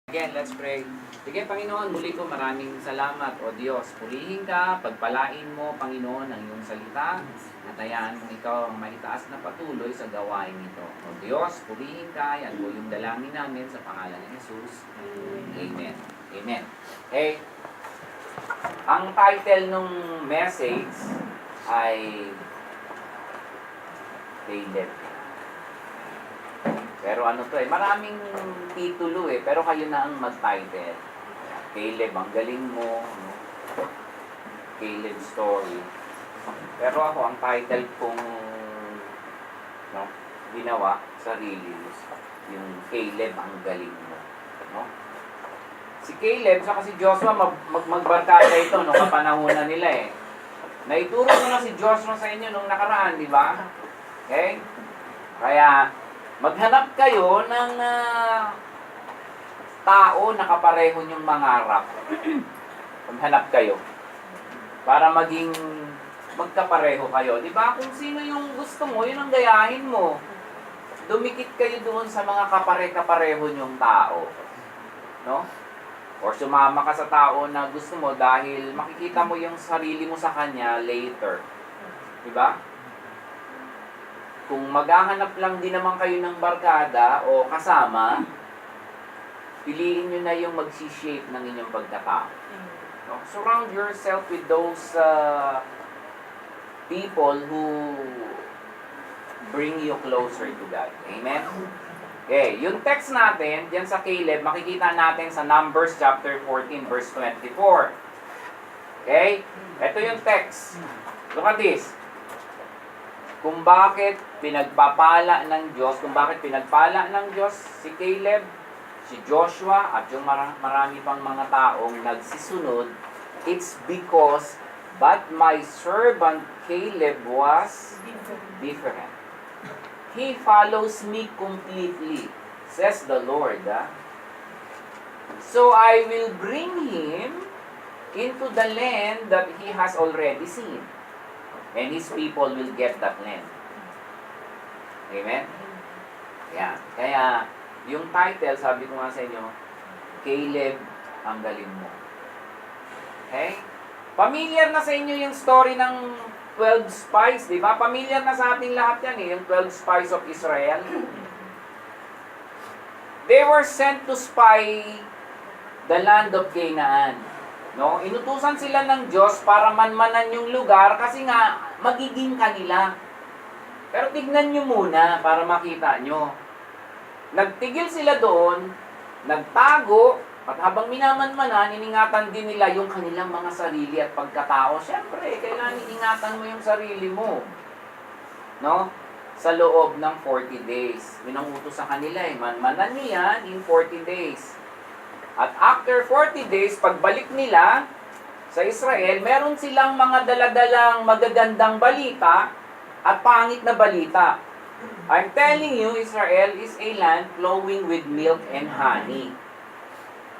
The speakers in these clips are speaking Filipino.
Again, let's pray. Sige, Panginoon, muli ko maraming salamat, O Diyos. Purihin ka, pagpalain mo, Panginoon, ang iyong salita, at hayaan mo ikaw ang maitaas na patuloy sa gawain ito. O Diyos, purihin ka, yan po yung dalangin namin sa pangalan ni Jesus. Amen. Amen. Okay. Ang title ng message ay Caleb. Pero ano to maraming titulo pero kayo na ang mag-title. Caleb, ang galing mo. No? Caleb story. Pero ako, ang title kong ginawa, sarili, yung Caleb, ang galing mo. No? Si Caleb, saka si Joshua, magbarkada ito nung kapanahunan nila Naituro ko na si Joshua sa inyo nung nakaraan, di ba? Okay? Kaya, maghanap kayo ng tao na kapareho niyong mangarap. Maghanap kayo. Para maging magkapareho kayo. Di ba? Kung sino yung gusto mo, yun ang gayahin mo. Dumikit kayo doon sa mga kapare-kapareho niyong tao. No? Or sumama ka sa tao na gusto mo dahil makikita mo yung sarili mo sa kanya later. Di ba? Kung maghahanap lang din naman kayo ng barkada o kasama, piliin nyo na yung mag-shape ng inyong pagkatao. No? Surround yourself with those people who bring you closer to God. Amen? Okay, yung text natin, dyan sa Caleb, makikita natin sa Numbers chapter 14, verse 24. Okay? Ito yung text. Look at this. Kung bakit pinagpala ng Diyos si Caleb, si Joshua, at yung marami pang mga taong nagsisunod, it's because but my servant Caleb was different. He follows me completely, says the Lord. So I will bring him into the land that he has already seen. And his people will get that land. Amen? Yeah. Kaya, yung title, sabi ko nga sa inyo, Caleb, ang galing mo. Okay? Familiar na sa inyo yung story ng 12 spies, di ba? Familiar na sa ating lahat yan yung 12 spies of Israel. They were sent to spy the land of Canaan. No? Inutusan sila ng Diyos para manmanan yung lugar kasi nga magiging kanila. Pero tignan nyo muna para makita nyo. Nagtigil sila doon, nagtago, at habang minamanmanan, iningatan din nila yung kanilang mga sarili at pagkatao. Siyempre, kailangan ingatan mo yung sarili mo. No? Sa loob ng 40 days. Minangutos sa kanila manmanan niya in 40 days. At after 40 days, pagbalik nila sa Israel, meron silang mga daladalang magagandang balita at pangit na balita. I'm telling you, Israel is a land flowing with milk and honey.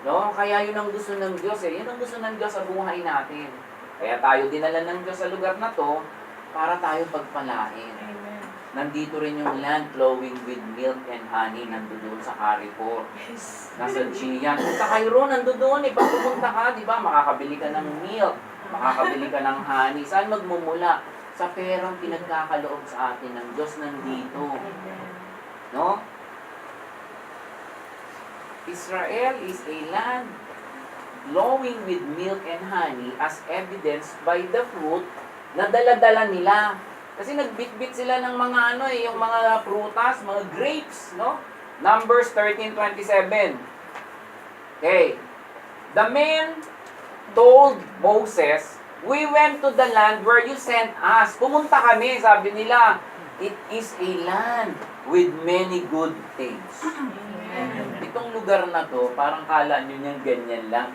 No? Kaya yun ang gusto ng Diyos Yun ang gusto ng Diyos sa buhay natin. Kaya tayo dinala ng Diyos sa lugar na to para tayo pagpalain. Nandito rin yung land flowing with milk and honey, nandoon sa Carrefour. Nasa Gian. Punta kayo ron, nandoon Pag pumunta ka, di ba, makakabili ka ng milk, makakabili ka ng honey. Saan magmumula? Sa perang pinagkakaloob sa atin ng Diyos nandito. No? Israel is a land flowing with milk and honey as evidenced by the fruit na dala-dala nila. Kasi nagbitbit sila ng mga yung mga prutas, mga grapes, no? Numbers 13:27. Okay. The men told Moses, "We went to the land where you sent us." Pumunta kami, sabi nila. It is a land with many good things. Itong lugar na to, parang kala nyo niyang ganyan lang.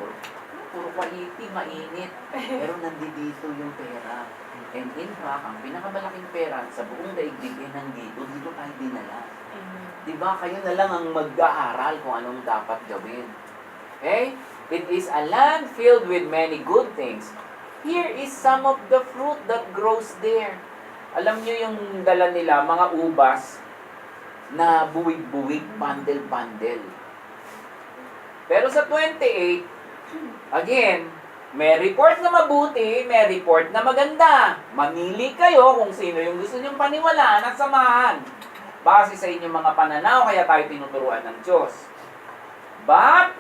Puro paiti, mainit. Pero nandito yung pera. And in fact, ang pinakamalaking pera sa buong daigdig nandito, dito tayo dinala. Diba? Kayo na lang ang mag-aaral kung anong dapat gawin. Okay? It is a land filled with many good things. Here is some of the fruit that grows there. Alam nyo yung dala nila, mga ubas, na buwig-buwig, bundle-bundle. Pero sa 28, again, may report na mabuti, may report na maganda. Mamili kayo kung sino yung gusto niyong paniwalaan at samahan. Base sa inyong mga pananaw, kaya tayo tinuturuan ng Diyos. But,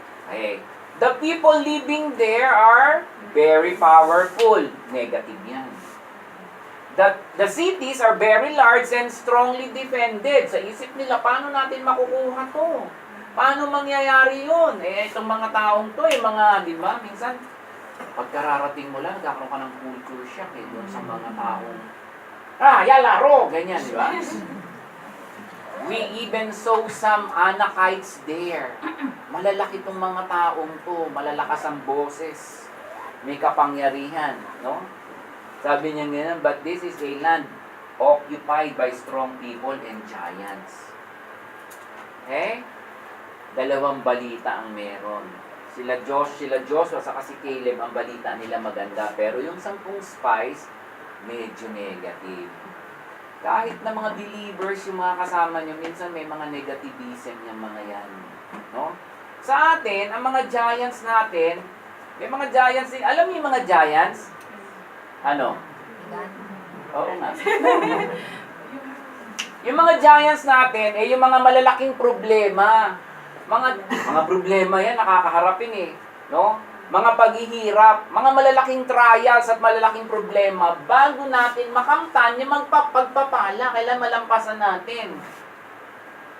the people living there are very powerful. Negative yan. The cities are very large and strongly defended. Sa isip nila, paano natin makukuha to? Paano mangyayari yun? Itong mga taong to, mga, di ba, minsan, pagkararating mo lang, nagkakaroon ka ng culture shock doon sa mga taong, laro, ganyan, di ba? We even saw some Anakites there. Malalaki itong mga taong to, malalakas ang boses, may kapangyarihan, no? Sabi niya ganyan, but this is a land occupied by strong people and giants. Dalawang balita ang meron. Sila Joshua, saka si Caleb, ang balita nila maganda. Pero yung 10 spies, medyo negative. Kahit na mga believers, yung mga kasama nyo, minsan may mga negativism yung mga yan. No? Sa atin, ang mga giants natin, may mga giants din. Alam niyo yung mga giants? Ano? Oo nga. Yung mga giants natin, yung mga malalaking problema. Mga problema yan, nakakaharapin no? Mga paghihirap, mga malalaking trials at malalaking problema, bago natin makamtan yung pagpapala, kailan malampasan natin.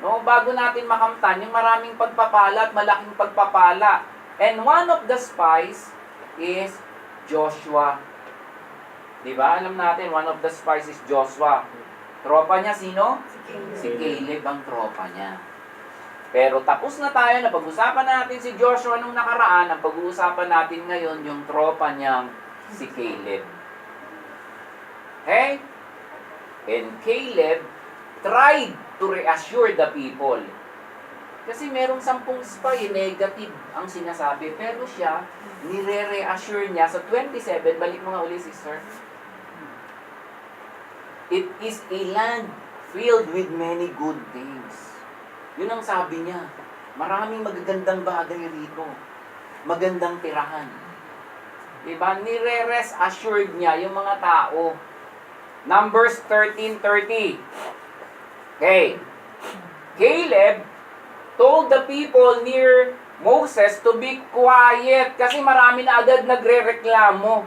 No? Bago natin makamtan yung maraming pagpapala at malaking pagpapala. And one of the spies is Joshua. Diba? Alam natin, one of the spies is Joshua. Tropa niya sino? Si Caleb ang tropa niya. Pero tapos na tayo, napag-usapan natin si Joshua nung nakaraan, ang pag-uusapan natin ngayon yung tropa niyang si Caleb. And Caleb tried to reassure the people. Kasi merong 10 spy, negative ang sinasabi. Pero siya, nire-reassure niya sa 27, balik mo nga uli, sister. It is a land filled with many good things. Yun ang sabi niya. Maraming magagandang bagay rito. Magandang tirahan. Diba? Nire-rest assured niya yung mga tao. Numbers 13:30. Caleb told the people near Moses to be quiet kasi marami na agad nagre-reklamo.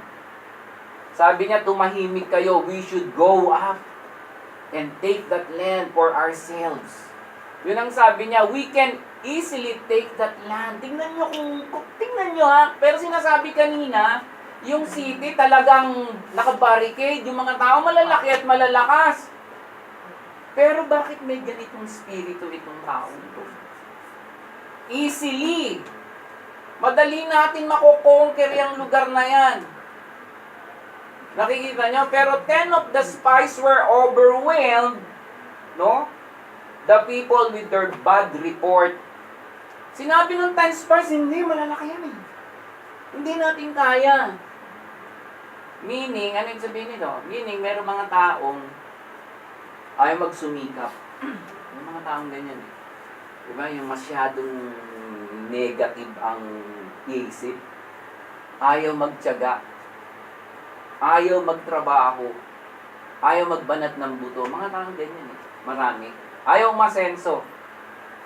Sabi niya, tumahimik kayo. We should go up and take that land for ourselves. Yun ang sabi niya, we can easily take that land. Tingnan nyo ha. Pero sinasabi kanina, yung city talagang nakabarricade, yung mga tao malalaki at malalakas. Pero bakit may ganitong spirito itong tao ito? Easily. Madali natin makukonquer yung lugar na yan. Nakikita nyo? Pero 10 of the spies were overwhelmed, no? The people with their bad report. Sinabi ng 10 spies, hindi, malalaki yan Hindi natin kaya. Meaning, ano yung sabihin nito? Meaning, meron mga taong ayaw magsumikap. May mga taong ganyan Diba? Yung masyadong negative ang isip. Ayaw magtiyaga. Ayaw magtrabaho. Ayaw magbanat ng buto. Mga taong ganyan Marami. Ayaw masenso.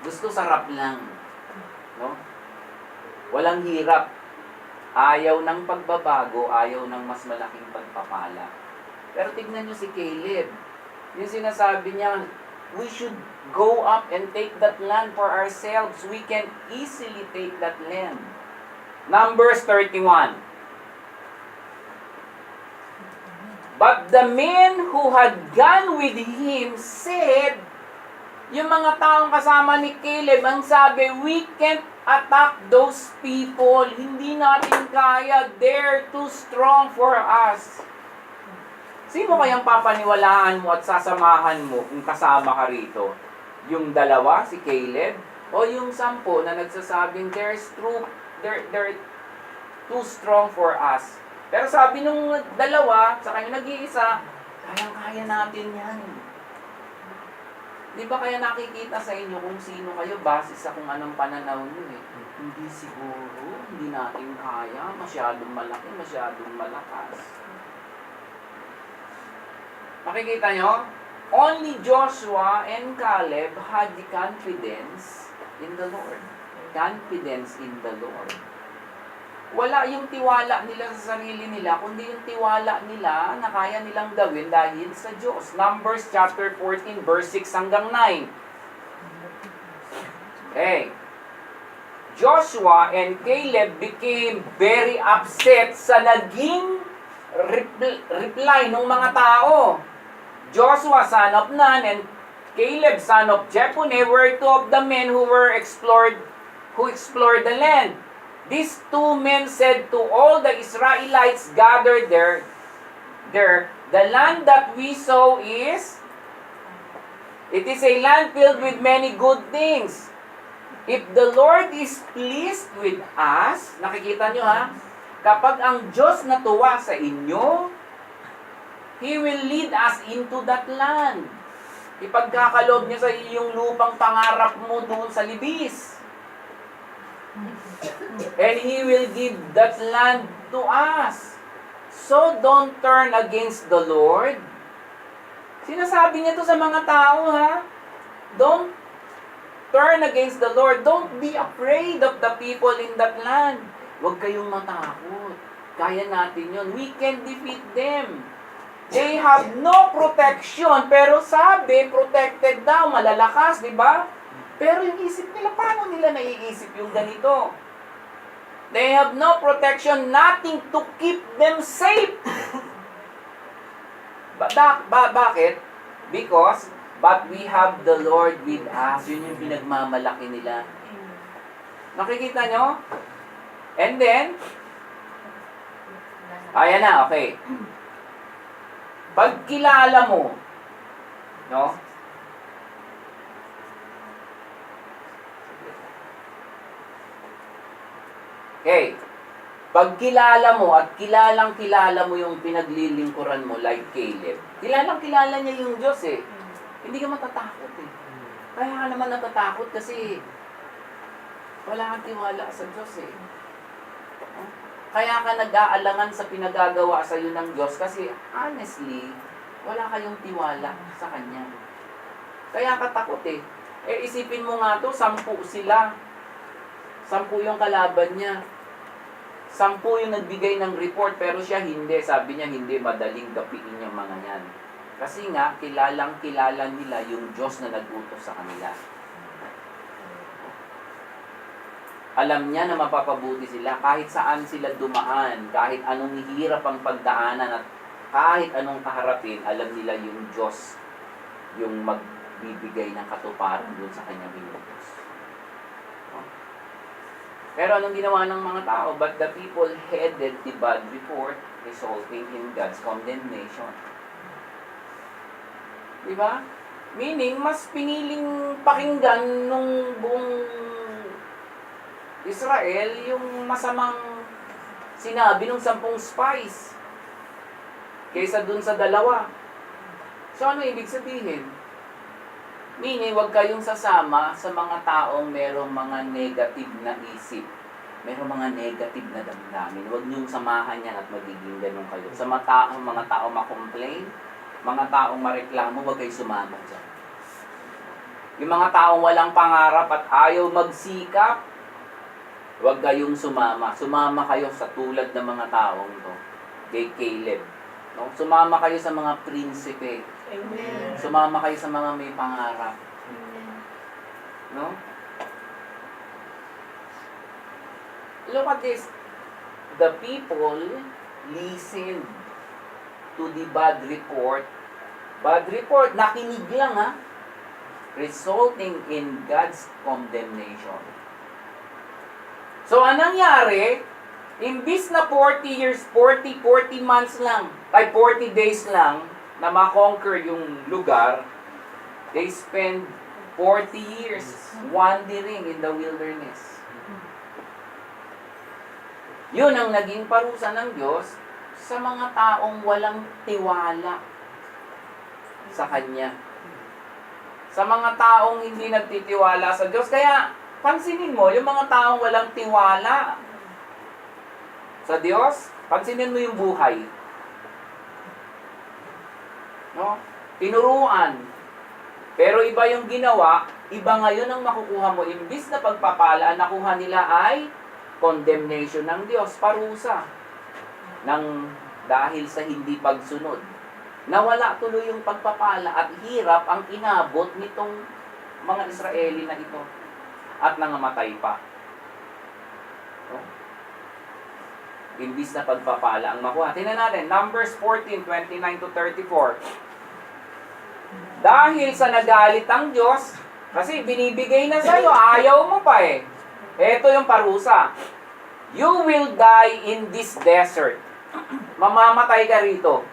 Gusto sarap lang. No? Walang hirap. Ayaw ng pagbabago, ayaw ng mas malaking pagpapala. Pero tignan nyo si Caleb. Yung sinasabi niya, we should go up and take that land for ourselves. We can easily take that land. Numbers 31. But the men who had gone with him said, yung mga taong kasama ni Caleb, ang sabi, we can't attack those people. Hindi natin kaya. They're too strong for us. Sino kayang papaniwalaan mo at sasamahan mo kung kasama ka rito? Yung 2, si Caleb? O yung 10 na nagsasabing, they're too strong for us. Pero sabi nung 2, sa kanya nag-iisa, kayang-kaya natin yan. Di ba kaya nakikita sa inyo kung sino kayo base sa kung anong pananaw nyo Hindi siguro, hindi natin kaya, masyadong malaki, masyadong malakas. Makikita nyo? Only Joshua and Caleb had the confidence in the Lord. Confidence in the Lord. Wala yung tiwala nila sa sarili nila, kundi yung tiwala nila na kaya nilang gawin dahil sa Diyos. Numbers chapter 14, verse 6 hanggang 9. Okay. Joshua and Caleb became very upset sa naging reply ng mga tao. Joshua, son of Nun, and Caleb, son of Jephunneh, were two of the men who explored the land. These two men said to all the Israelites gathered there, the land that we saw it is a land filled with many good things. If the Lord is pleased with us, nakikita nyo ha, kapag ang Diyos natuwa sa inyo, He will lead us into that land. Ipagkakaloob niya sa iyong lupang pangarap mo doon sa libis. And He will give that land to us. So don't turn against the Lord. Sinasabi niya to sa mga tao ha. Don't turn against the Lord. Don't be afraid of the people in that land. Huwag kayong matakot. Kaya natin yun. We can defeat them. They have no protection. Pero sabi, protected daw, malalakas, di ba? Pero yung isip nila, paano nila naiisip yung ganito? They have no protection, nothing to keep them safe. Bakit? Because, but we have the Lord with us. Yun yung pinagmamalaki nila. Nakikita nyo? And then, ayan na, okay. Pagkilala mo, no? Okay. Pagkilala mo at kilalang-kilala mo yung pinaglilingkuran mo like Caleb. Kilalang-kilala niya yung Diyos eh. Hindi ka matatakot eh. Kaya ka naman natatakot kasi wala kang tiwala sa Diyos eh. Kaya ka nag-aalangan sa pinagagawa sa iyo ng Diyos kasi honestly, wala kayong tiwala sa Kanya. Kaya ka takot eh. Eh isipin mo nga to, 10 sila. 10 yung kalaban niya. 10 yung nagbigay ng report pero siya hindi. Sabi niya hindi, madaling gapiin yung mga yan. Kasi nga, kilalang-kilala nila yung Diyos na nag-utos sa kanila. Alam niya na mapapabuti sila kahit saan sila dumaan, kahit anong hirap ang pagdaanan at kahit anong kaharapin, alam nila yung Diyos yung magbibigay ng katuparan doon sa kanyang binutos. Pero anong ginawa ng mga tao? But the people heeded the bad report, resulting in God's condemnation. Diba? Meaning, mas piniling pakinggan nung buong Israel yung masamang sinabi ng 10 spies kaysa dun sa 2. So ano ibig sabihin? Meaning, huwag kayong sasama sa mga taong merong mga negative na isip. Merong mga negative na damdamin. Huwag niyong samahan yan at magiging ganun kayo. Sa mga taong makomplain, mga taong mareklamo, huwag kayo sumama dyan. Yung mga taong walang pangarap at ayaw magsikap, huwag kayong sumama. Sumama kayo sa tulad ng mga taong to. Kay Caleb. No? Sumama kayo sa mga prinsipe. Amen. Sumama kayo sa mga may pangarap. Amen. No? Look at this. The people listened to the bad report. Bad report, nakinig lang ha. Resulting in God's condemnation. So, anong nangyari? Imbis na 40 months lang, ay 40 days lang, na ma-conquer yung lugar, they spend 40 years wandering in the wilderness. Yun ang naging parusa ng Diyos sa mga taong walang tiwala sa Kanya. Sa mga taong hindi nagtitiwala sa Diyos. Kaya, Pansinin mo, yung mga taong walang tiwala sa Diyos, pansinin mo yung buhay. No? Tinuruan. Pero iba yung ginawa, iba ngayon ang makukuha mo. Imbis na pagpapala, ang nakuha nila ay condemnation ng Diyos, parusa. Dahil sa hindi pagsunod. Nawala tuloy yung pagpapala at hirap ang inabot nitong mga Israeli na ito. At nangamatay pa. No? Imbis na pagpapala ang makuha. Tingnan natin, Numbers 14:29-34. Dahil sa nagalit ang Diyos, kasi binibigay na sa'yo, ayaw mo pa eh. Ito yung parusa. You will die in this desert. Mamamatay ka rito.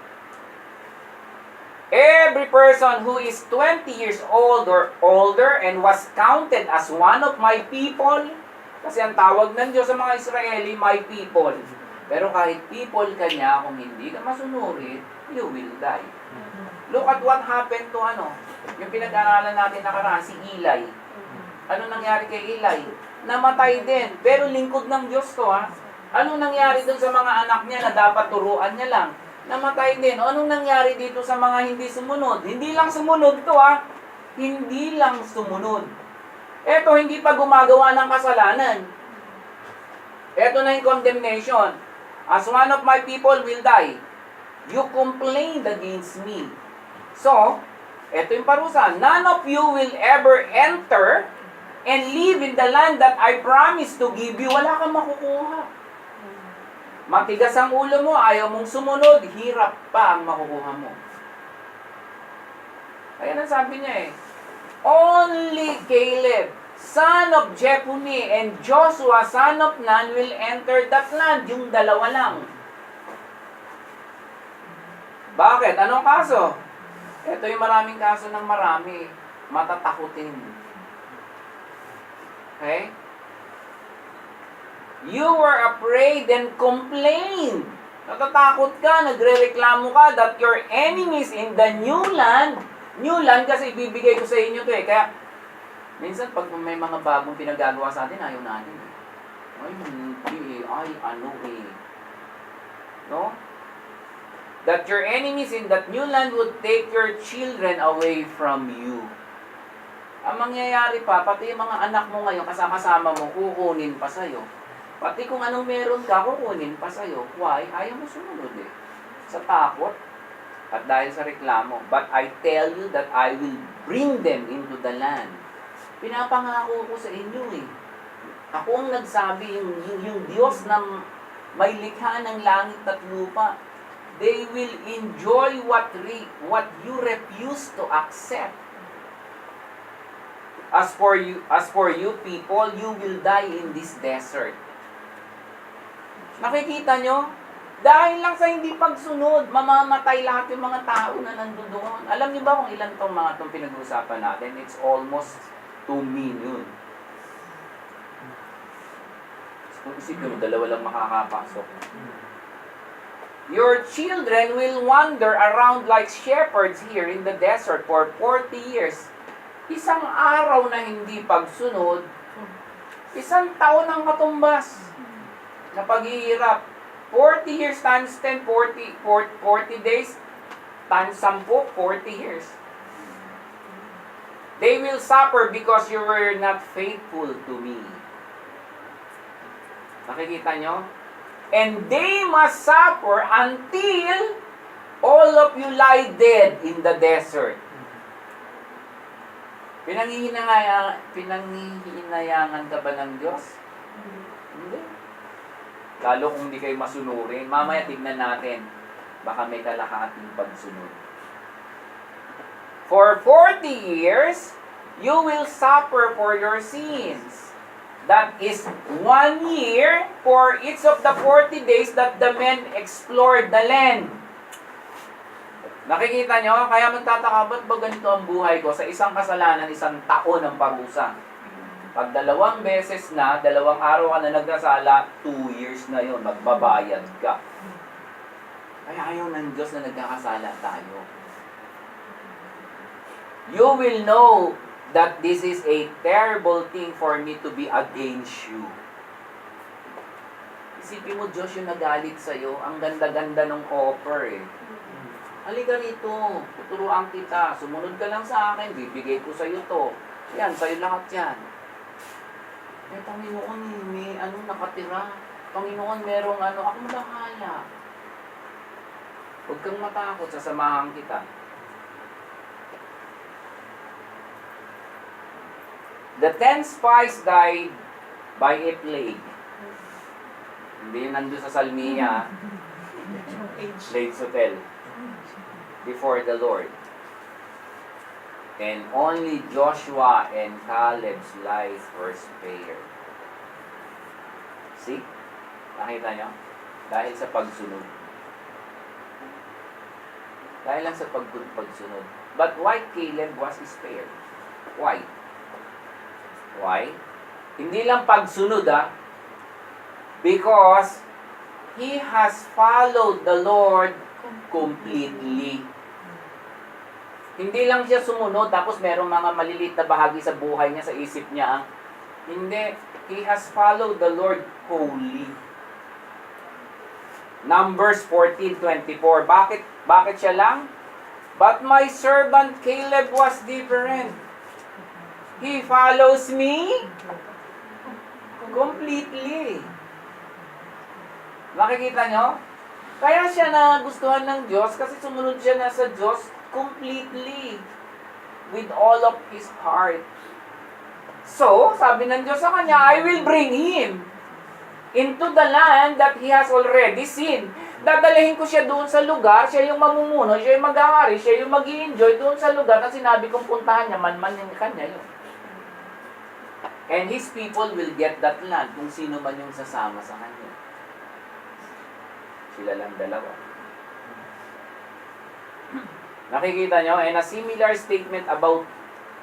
Every person who is 20 years old or older and was counted as one of my people, kasi ang tawag ng Diyos sa mga Israeli, my people. Pero kahit people ka niya, kung hindi ka masunurin, you will die. Look at what happened to yung pinag-aralan natin nakaraan, si Eli. Ano nangyari kay Eli? Namatay din. Pero lingkod ng Diyos to Anong nangyari dun sa mga anak niya na dapat turuan niya lang? Namatay din. Anong nangyari dito sa mga hindi sumunod? Hindi lang sumunod to Hindi lang sumunod. Eto, hindi pa gumagawa ng kasalanan. Eto na yung condemnation. As one of my people will die, you complained against me. So, eto yung parusa. None of you will ever enter and live in the land that I promised to give you. Wala kang makukuha. Matigas ang ulo mo, ayaw mong sumunod, hirap pa ang makukuha mo. Ayan ang sabi niya Only Caleb, son of Jephunneh, and Joshua, son of Nun, will enter that land. Yung dalawa lang. Bakit? Anong kaso? Ito yung maraming kaso ng marami. Matatakutin. Okay? You were afraid and complained. Natatakot ka, nagre-reklamo ka that your enemies in the new land kasi ibibigay ko sa inyo to Kaya, minsan pag may mga bagong pinagagawa sa atin, ayaw natin Ay, hindi No? That your enemies in that new land would take your children away from you. Ang mangyayari pa, pati yung mga anak mo ngayon, kasama-sama mo, kukunin pa sa'yo. Pati kung anong meron ka, kukunin pa sa'yo. Why? Ayaw mo sumunod Sa takot at dahil sa reklamo. But I tell you that I will bring them into the land. Pinapangako ko sa inyo Ako ang nagsabi, yung Diyos na may likha ng langit at lupa. They will enjoy what you refuse to accept. As for you people, you will die in this desert. Nakikita nyo? Dahil lang sa hindi pagsunod, mamamatay lahat yung mga tao na nandoon. Alam niyo ba kung ilan tong mga itong pinag-uusapan natin? It's almost 2 million. Kung isipin mo, 2 lang makakapasok. Your children will wander around like shepherds here in the desert for 40 years. Isang araw na hindi pagsunod, isang taon ang katumbas na paghihirap. 40 years times 10, 40 days times 10, 40 years. They will suffer because you were not faithful to me. Nakikita nyo? And they must suffer until all of you lie dead in the desert. Pinanghihinayangan ka ba ng Diyos? Hindi. Lalo kung hindi kayo masunurin. Mamaya tignan natin. Baka may kalahating pagsunod. For 40 years, you will suffer for your sins. That is 1 year for each of the 40 days that the men explored the land. Nakikita nyo? Kaya magtataka, ba't ba ganito ang buhay ko? Sa isang kasalanan, 1 taon ang parusa. Pag 2 beses na, 2 araw ka na nagkasala, 2 years na yon, magbabayad ka. Kaya ayaw ng Diyos na nagkakasala tayo. You will know that this is a terrible thing for me to be against you. Isipin mo, Diyos yung nagalit sa'yo. Ang ganda-ganda ng offer eh. Halika rito, tuturuan kita. Sumunod ka lang sa akin, bibigay ko sa'yo to. Yan, sa'yo lahat yan. Eh, Panginoon, may nakatira. Panginoon, merong ako bahala. Huwag kang matakot, sasamahan kita. The 10 spies died by a plague. Hindi yun nandun sa Salmiya. Slaves Hotel. Before the Lord. And only Joshua and Caleb's lives were spared. See? Nakita nyo? Dahil sa pagsunod. Dahil lang sa pagsunod. But why Caleb was spared? Why? Why? Hindi lang pagsunod because he has followed the Lord completely. Hindi lang siya sumunod tapos merong mga maliliit na bahagi sa buhay niya, sa isip niya. Hindi. He has followed the Lord wholly. Numbers 14:24. Bakit siya lang? But my servant Caleb was different. He follows me completely. Nakikita nyo? Kaya siya nagustuhan ng Diyos kasi sumunod siya na sa Diyos completely. With all of his heart. So, sabi ng Diyos sa kanya, I will bring him into the land that he has already seen. Dadalhin ko siya doon sa lugar, siya yung mamumuno, siya yung mag-aari, siya yung mag-i-enjoy doon sa lugar na sinabi kong puntahan niya, man yung kanya yun. And his people will get that land kung sino man yung sasama sa kanya. Sila lang dalawa. Nakikita nyo? And a similar statement about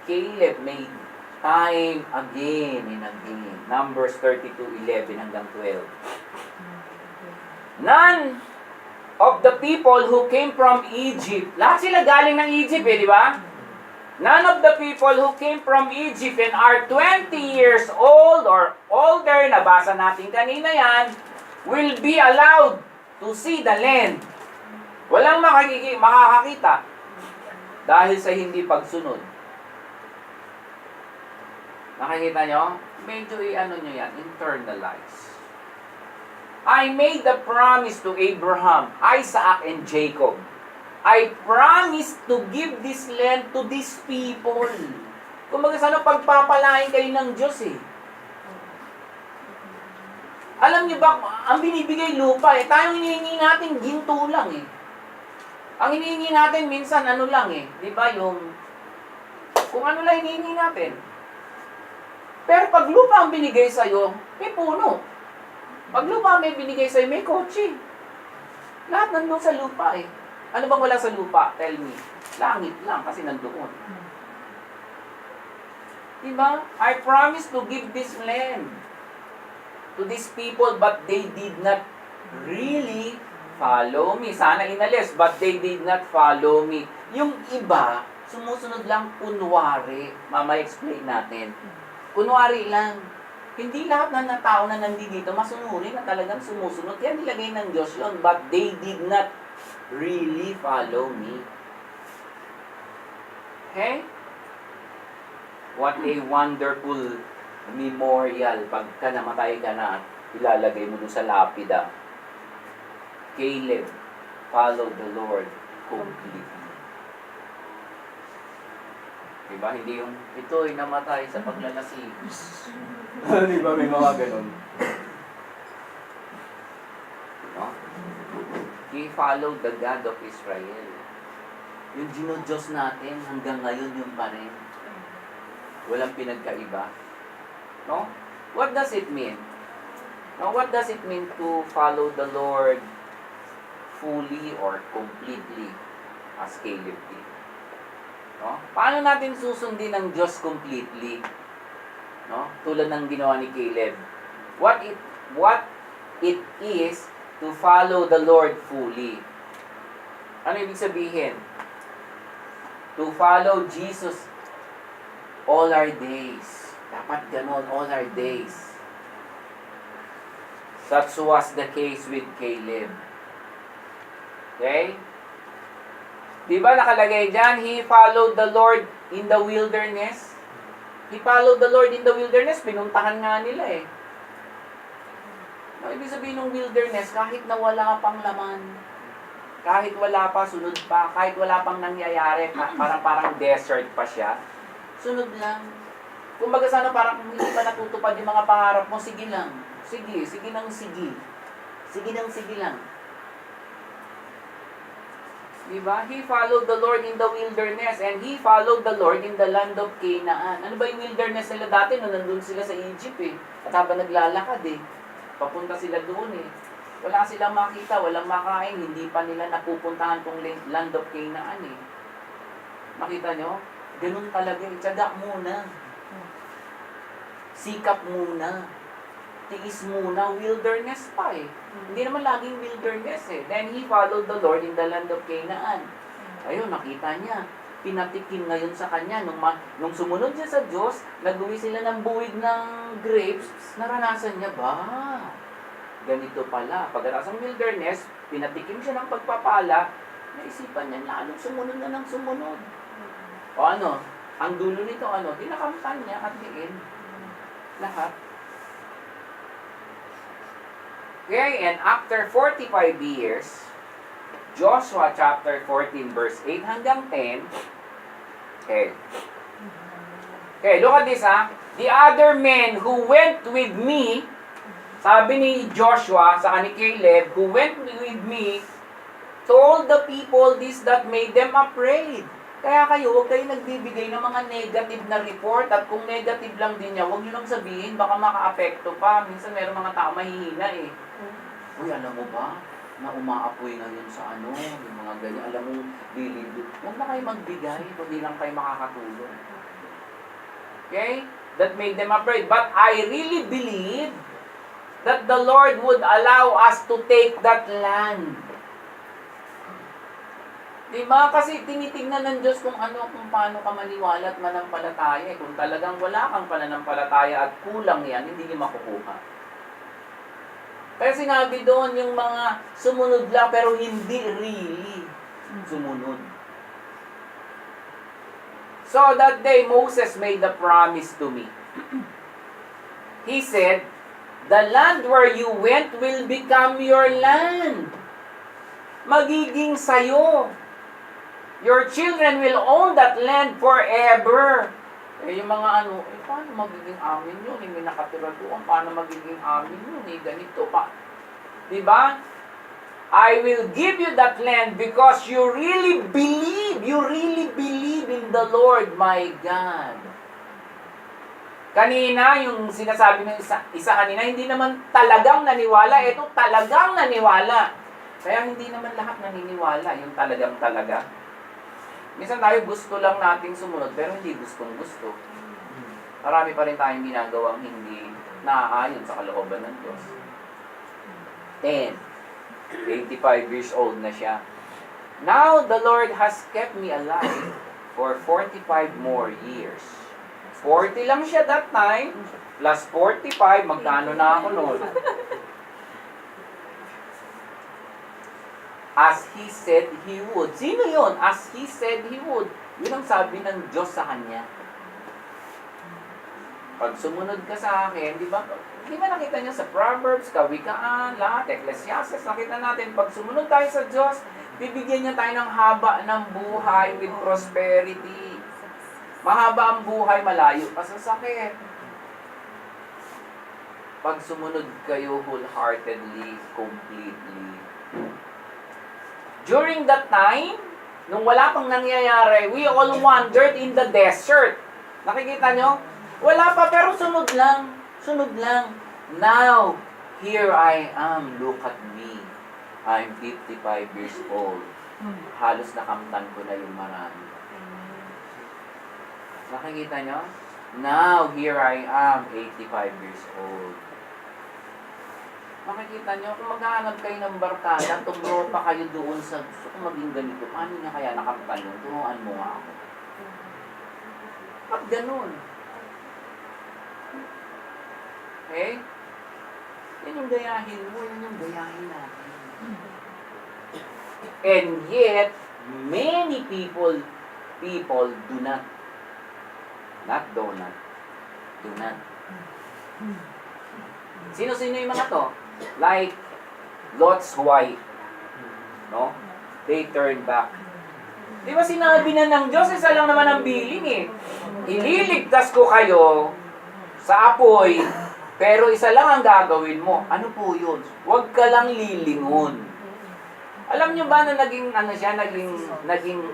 Caleb made time again and again. Numbers 32:11 hanggang 12. None of the people who came from Egypt, lahat sila galing ng Egypt di ba? None of the people who came from Egypt and are 20 years old or older, nabasa natin kanina yan, will be allowed to see the land. Walang makakakita dahil sa hindi pagsunod. Nakikita nyo? Medyo nyo yan, internalize. I made the promise to Abraham, Isaac, and Jacob. I promised to give this land to these people. Kung sana pagpapalain kayo ng Diyos Alam niyo ba, ang binibigay lupa tayong hinihingi natin ginto lang Ang hinihingi natin minsan lang di ba yung, kung ano lang hinihingi natin. Pero pag lupa ang binigay sa'yo, may puno. Pag lupa may binigay sa'yo, may kotse. Lahat nandun sa lupa Ano bang wala sa lupa? Tell me. Langit lang kasi nandoon. Diba? I promised to give this land to these people but they did not really follow me. Sana inalis, but they did not follow me. Yung iba, sumusunod lang kunwari. Mamaya explain natin. Kunwari lang. Hindi lahat ng tao na nandito masunurin na talagang sumusunod. Kaya nilagay ng Diyos yun, but they did not really follow me. Okay? What a wonderful memorial pagka namatay ka na at ilalagay mo doon sa lapida. Caleb followed the Lord completely. Diba? Hindi yung ito'y namatay sa paglalasing. Diba may mga ganun? No? He followed the God of Israel. Yung Diyos natin, hanggang ngayon yung pa rin. Walang pinagkaiba. No? What does it mean? No, what does it mean to follow the Lord fully or completely as Caleb did? No? Paano natin susundin ang Diyos completely? No? Tulad ng ginawa ni Caleb. What it is to follow the Lord fully. Ano ibig sabihin? To follow Jesus all our days. Dapat ganon, all our days. Such was the case with Caleb. Okay? Di ba nakalagay dyan, he followed the Lord in the wilderness? He followed the Lord in the wilderness, pinuntahan nga nila eh. Ibig sabihin ng wilderness, kahit na wala pang laman, kahit wala pa, sunod pa, kahit wala pang nangyayari, parang desert pa siya, sunod lang. Kumbaga sana parang hindi pa natutupad yung mga pangarap mo, sige lang. Sige, sige nang sige. Sige nang sige lang. Diba? He followed the Lord in the wilderness and he followed the Lord in the land of Canaan. Ano ba yung wilderness nila dati nung nandun sila sa Egypt eh? At habang naglalakad eh, papunta sila doon eh. Wala silang makita, walang makain, hindi pa nila napupuntahan tong land of Canaan eh. Makita nyo? Ganun talaga eh. Tiyaga muna. Sikap muna. Tiis muna. Wilderness pa eh. Hindi naman laging wilderness eh. Then he followed the Lord in the land of Canaan. Ayun, nakita niya. Pinatikim ngayon sa kanya. Nung sumunod siya sa Diyos, nag-uwi sila ng buwig ng grapes, naranasan niya ba? Ganito pala. Pagkatapos ng wilderness, pinatikim siya ng pagpapala, naisipan niya, lalong sumunod na ng sumunod. O ano? Ang dulo nito, ano? Dinakamtan niya at diin. Lahat. Okay, and after 45 years, Joshua chapter 14 verse 8 hanggang 10. Okay. Okay, look at this ha. The other men who went with me, sabi ni Joshua sa ni Caleb, who went with me, told the people this that made them afraid. Kaya kayo, huwag kayo nagbibigay ng mga negative na report at kung negative lang din niya, huwag nyo lang sabihin, baka maka-apekto pa. Minsan meron mga tao mahihina eh. Uy, alam mo ba, na umaapoy ngayon sa ano, yung mga ganyan, alam mo, lilindot. Huwag na kayo magbigay, hindi lang kayo makakatulong. Okay? That made them afraid. But I really believe that the Lord would allow us to take that land. Diba? Kasi tinitingnan ng Diyos kung paano ka maniwala at manampalataya. Kung talagang wala kang pananampalataya at kulang yan, hindi niyo makukuha. Kaya sinabi doon yung mga sumunod lang pero hindi really sumunod. So that day, Moses made a promise to me. He said, the land where you went will become your land. Magiging sayo. Your children will own that land forever. Eh, yung mga paano magiging amin yun? May nakatira doon, paano magiging amin yun? Ganito pa. Diba? I will give you that land because you really believe in the Lord my God. Kanina, yung sinasabi ng isa kanina, hindi naman talagang naniwala. Ito talagang naniwala. Kaya hindi naman lahat naniniwala, yung talagang talaga. Minsan tayo gusto lang nating sumunod, pero hindi gustong gusto. Marami pa rin tayong ginagawang hindi naaayon sa kalooban ng Diyos. 85 years old na siya. Now, the Lord has kept me alive for 45 more years. 40 lang siya that time, plus 45, magkano na ako noon? As He said He would. Sino yun? As He said He would. Yun ang sabi ng Diyos sa kanya. Pag sumunod ka sa akin, di ba nakita niya sa Proverbs, Kawikaan, lahat, Ecclesiastes, nakita natin, pag sumunod tayo sa Diyos, bibigyan niya tayo ng haba ng buhay with prosperity. Mahaba ang buhay, malayo pa sa sakit. Pag sumunod kayo wholeheartedly, completely. During that time, nung wala pang nangyayari, we all wandered in the desert. Nakikita nyo? Wala pa, pero sunod lang. Sunod lang. Now, here I am. Look at me. I'm 55 years old. Halos nakamtan ko na yung marami. Nakikita nyo? Now, here I am, 85 years old. Makikita nyo, kung maghahanap kayo ng barkada, tumuro pa kayo doon sa gusto kong maging ganito. Paano niya kaya nakamtan yun? Turuan mo nga ako. Dapat ganun. Okay? Yan yung gayahin mo, yan yung gayahin natin. And yet, many people do not donut. Do not. Sino-sino yung mga to? Like, Lot's wife. No? They turn back. Di ba sinabi na ng Diyos, isa lang naman ang bilin eh. Ililigtas ko kayo sa apoy, pero isa lang ang gagawin mo. Ano po yun? Huwag ka lang lilingon. Alam nyo ba na naging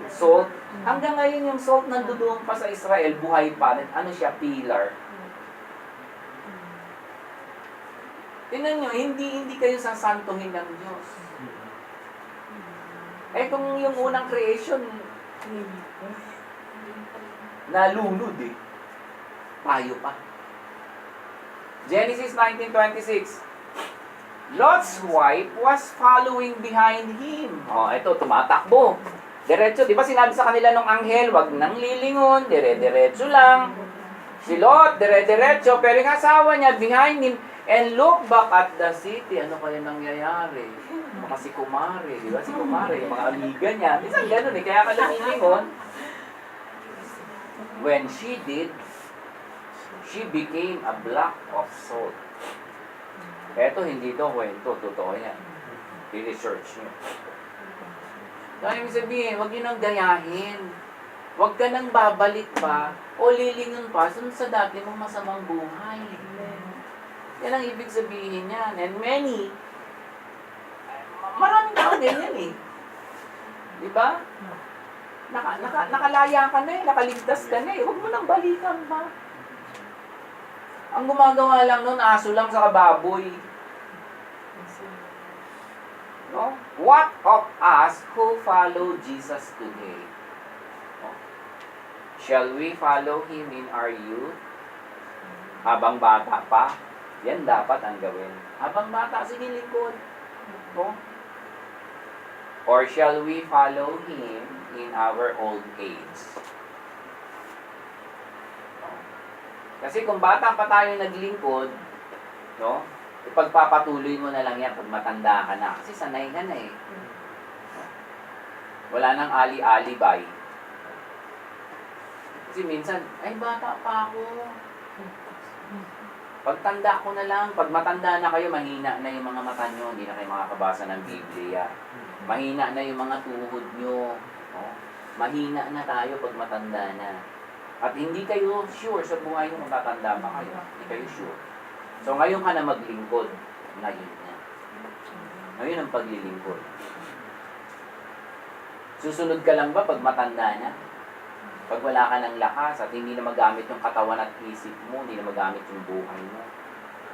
salt? Hanggang ngayon yung salt nandoon pa sa Israel, buhay pa rin. Ano siya? Pillar. Tingnan nyo, hindi kayo sasantuhin ng Diyos. Eh kung yung unang creation, nalunod eh. Payo pa. Genesis 19:26. Lot's wife was following behind him. Ito, tumatakbo. Diretso, di ba sinabi sa kanila nung anghel, wag nang lilingon, dire-diretso lang. Si Lot, dire-diretso, pero yung asawa niya behind him, and look back at the city. Ano kaya nangyayari? Baka si Kumare, di ba? Si Kumare, yung mga amiga niya. Minsan ganun eh, kaya ka lilingon. When she did, she became a block of salt. Eto, hindi to kwento. Totoo yan. I-research nyo. So, ibig sabihin, huwag nyo nang gayahin. Huwag ka nang babalik pa o lilingon pa sa dati mong masamang buhay. Yan ang ibig sabihin yan. And many, maraming tao ganyan eh. Diba? Nakalaya ka na eh. Nakaligtas ka na eh. Huwag mo nang balikan pa. Ang gumagawa lang nun, aso lang sa baboy. No? What of us who follow Jesus today? No? Shall we follow Him in our youth? Habang bata pa, yan dapat ang gawin. Habang bata, sige lingkod. No? Or shall we follow Him in our old age? Kasi kung bata pa tayo naglingkod, no, ipagpapatuloy mo na lang yan pag matanda ka na. Kasi sanay ka na eh. Wala nang ali-alibay. Kasi minsan, ay bata pa ako. Pagtanda ko na lang, pag matanda na kayo, mahina na yung mga mata nyo, hindi na kayo makakabasa ng Biblia. Mahina na yung mga tuhod nyo. No? Mahina na tayo pag matanda na. At hindi kayo sure sa buhay nyo kung tatanda pa kayo. Hindi kayo sure. So ngayon ka na maglingkod. Ngayon na. Ngayon ang paglilingkod. Susunod ka lang ba pag matanda na? Pag wala ka ng lakas at hindi na magamit yung katawan at isip mo, hindi na magamit yung buhay mo.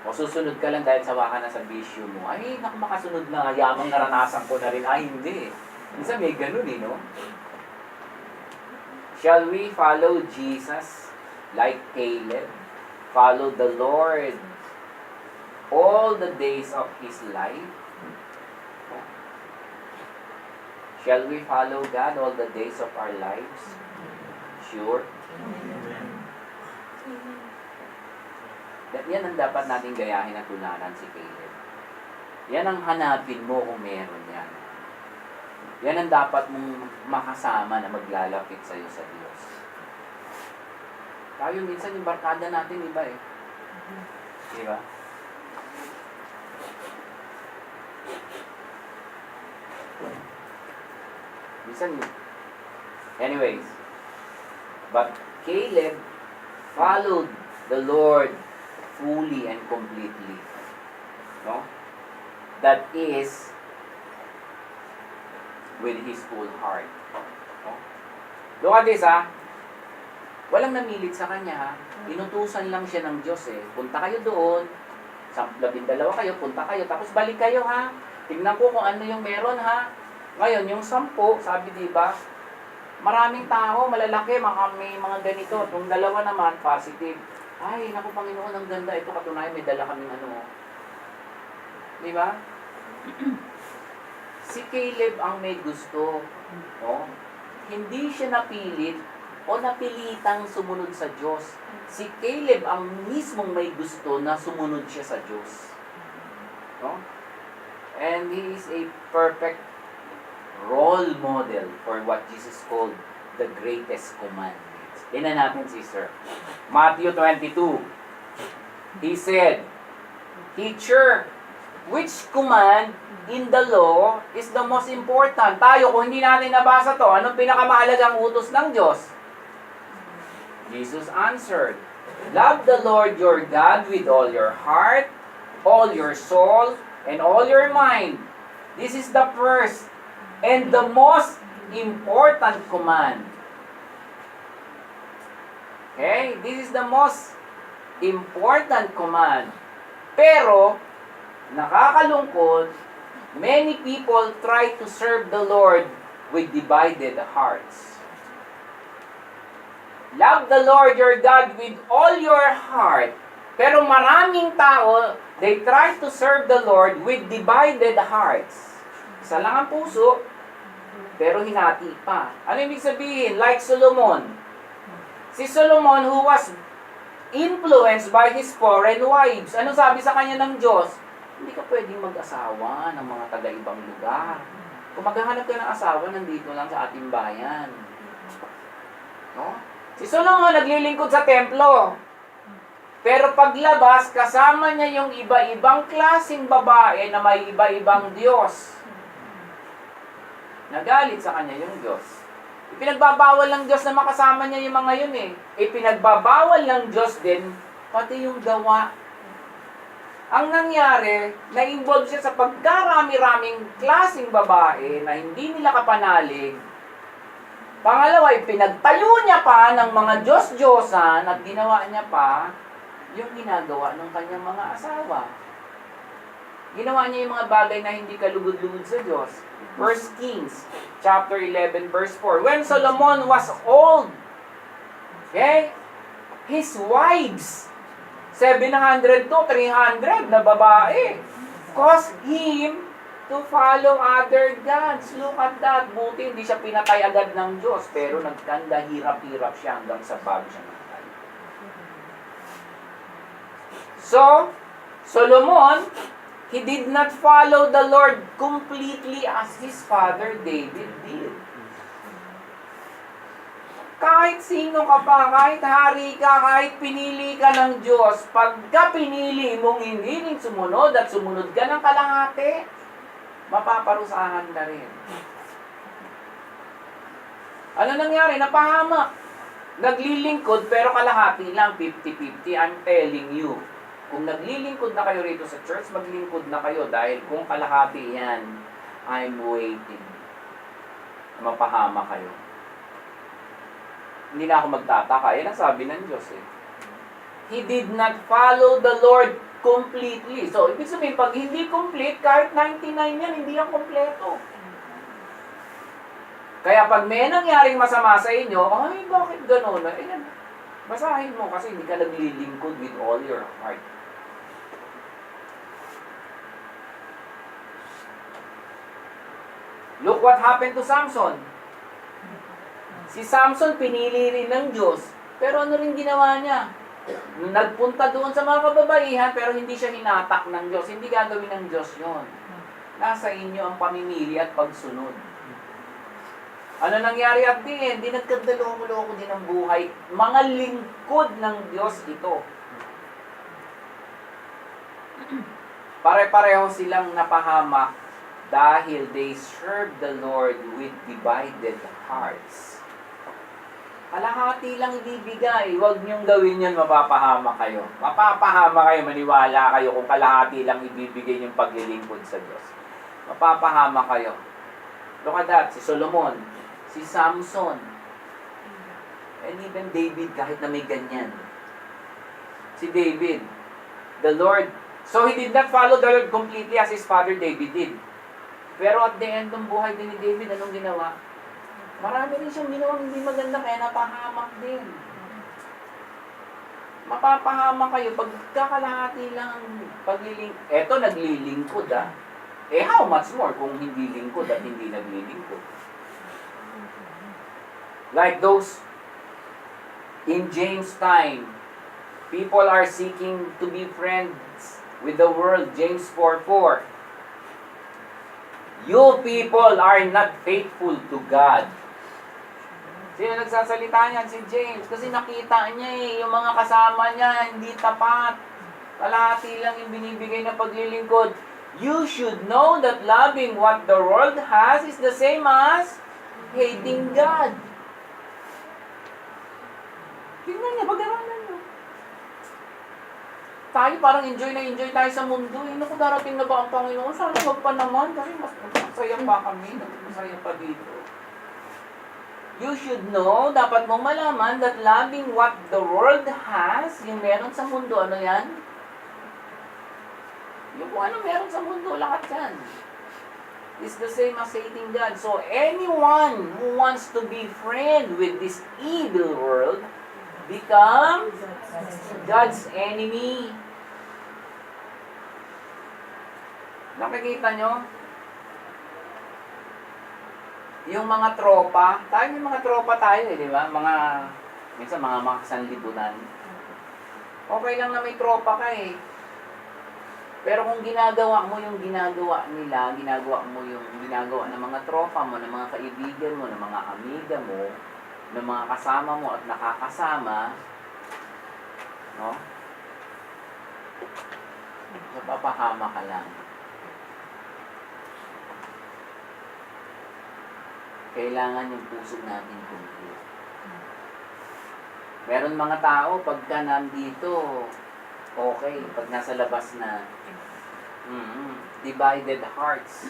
O susunod ka lang dahil sawa ka na sa bisyo mo. Ay, naku, makasunod na. Yamang naranasan ko na rin. Ay, hindi. Minsan may ganun eh, no? Shall we follow Jesus like Caleb? Follow the Lord all the days of his life? Shall we follow God all the days of our lives? Sure? Yan ang dapat natin gayahin at tularan si Caleb. Yan ang hanapin mo kung meron yan. Yan ang dapat mong makasama na maglalapit sa'yo sa Diyos. Tayo minsan yung barkada natin iba eh. Diba? Minsan, anyways, but Caleb followed the Lord fully and completely. No? That is with his full heart. No? Look at this ha. Walang namilit sa kanya ha. Inutusan lang siya ng Diyos eh. Punta kayo doon. 12 kayo, punta kayo. Tapos balik kayo ha. Tignan ko kung ano yung meron ha. Ngayon, yung 10, sabi diba, maraming tao, malalaki, may mga ganito. At yung 2 naman, positive. Ay, naku Panginoon, ang ganda. Ito katunayan, may dala kaming ano. Diba? Si Caleb ang may gusto. No? Hindi siya napilit o napilitang sumunod sa Diyos? Si Caleb ang mismong may gusto na sumunod siya sa Diyos. No? And he is a perfect role model for what Jesus called the greatest commandments. Tingnan natin, sister. Matthew 22. He said, Teacher, which command in the law is the most important? Tayo, kung hindi natin nabasa to, anong pinakamahalagang utos ng Diyos? Jesus answered, Love the Lord your God with all your heart, all your soul, and all your mind. This is the first and the most important command. Okay? This is the most important command. Pero, nakakalungkot, many people try to serve the Lord with divided hearts. Love the Lord your God with all your heart. Pero maraming tao, they try to serve the Lord with divided hearts. Isa lang ang puso, pero hinati pa. Ano ibig sabihin? Like Solomon. Si Solomon who was influenced by his foreign wives. Ano sabi sa kanya ng Diyos? Hindi ka pwedeng mag-asawa ng mga taga-ibang lugar. Kung maghahanap ka ng asawa, nandito lang sa ating bayan. No? Si Solomon naglilingkod sa templo. Pero paglabas, kasama niya yung iba-ibang klaseng babae na may iba-ibang Diyos. Nagalit sa kanya yung Diyos. Ipinagbabawal ng Diyos na makasama niya yung mga yun eh. Ipinagbabawal ng Diyos din, pati yung gawa. Ang nangyari, na-involve siya sa pagkarami-raming klaseng babae na hindi nila kapanalig. Pangalawa, pinagtayo niya pa ng mga Diyos-Diyosan at ginawa niya pa yung ginagawa ng kanyang mga asawa. Ginawa niya yung mga bagay na hindi kalugod-lugod sa Diyos. 1 Kings, chapter 11, verse 4. When Solomon was old, okay, his wives, 700 to 300 na babae, caused him to follow other gods. Look at that. Buti hindi siya pinatay agad ng Diyos, pero nagkanda hirap-hirap siya hanggang sa bago siya natay. So, Solomon, he did not follow the Lord completely as his father David did. Kahit sino ka pa, kahit hari ka, kahit pinili ka ng Diyos, pagka pinili mong hindi rin sumunod at sumunod ka ng kalahati, mapaparusahan ka rin. Ano nangyari? Napahamak. Naglilingkod pero kalahati lang, 50-50. I'm telling you. Kung naglilingkod na kayo rito sa church, maglingkod na kayo dahil kung kalahati yan, I'm waiting. Mapahama kayo. Hindi na ako magtataka. Yan ang sabi ng Diyos eh. He did not follow the Lord completely. So, ibig sabihin, pag hindi complete, kahit 99 yan, hindi yan kompleto. Kaya pag may nangyaring masama sa inyo, ay, bakit gano'n? Eh, basahin mo kasi hindi ka naglilingkod with all your heart. Look what happened to Samson. Si Samson, pinili rin ng Diyos. Pero ano rin ginawa niya? Nagpunta doon sa mga kababaihan, pero hindi siya hinatak ng Diyos. Hindi gagawin ng Diyos yon. Nasa inyo ang pamimili at pagsunod. Ano nangyari at din? Hindi nagkadaloko-loko din ang buhay. Mga lingkod ng Diyos ito. Pare-pareho silang napahamak dahil they serve the Lord with divided hearts. Kalahati lang ibibigay. Huwag niyong gawin yun, mapapahama kayo. Mapapahama kayo, maniwala kayo kung kalahati lang ibibigay niyong paglilingkod sa Diyos. Mapapahama kayo. Look at that, si Solomon, si Samson, and even David, kahit na may ganyan. Si David, the Lord, so he did not follow the Lord completely as his father David did. Pero at the end ng buhay din ni David, anong ginawa? Marami rin siyang ginawang hindi maganda, kaya napahamak din. Mapapahamak kayo pag kakalahati lang paglilingkod. Eto, naglilingkod ah. Eh, how much more kung hindi lingkod at hindi naglilingkod? Like those In James' time, people are seeking to be friends with the world. James 4:4. You people are not faithful to God. Sino nagsasalita niyan? Si James. Kasi nakita niya yung mga kasama niya, hindi tapat. Kalahati lang yung binibigay na paglilingkod. You should know that loving what the world has is the same as hating God. Tingnan niya, pag-aralan niyo. Tayo parang enjoy na enjoy tayo sa mundo. Naku, darating na ba ang Panginoon? Sana wag pa naman kasi mas masaya pa kami. Masaya pa dito. You should know, dapat mong malaman that loving what the world has, yung meron sa mundo, ano yan? Yung kung ano meron sa mundo, lahat yan. Is the same as hating God. So anyone who wants to be friend with this evil world becomes God's enemy. Nakikita nyo? Yung mga tropa, may mga tropa tayo di ba? Minsan mga kasanlibutan. Okay lang na may tropa ka Pero kung ginagawa mo yung ginagawa nila, ginagawa mo yung ginagawa ng mga tropa mo, ng mga kaibigan mo, ng mga amiga mo, ng mga kasama mo at nakakasama, no? Napapahama ka lang. Kailangan yung puso natin kumplit. Meron mga tao, pagka nandito, okay. Pag nasa labas na, divided hearts.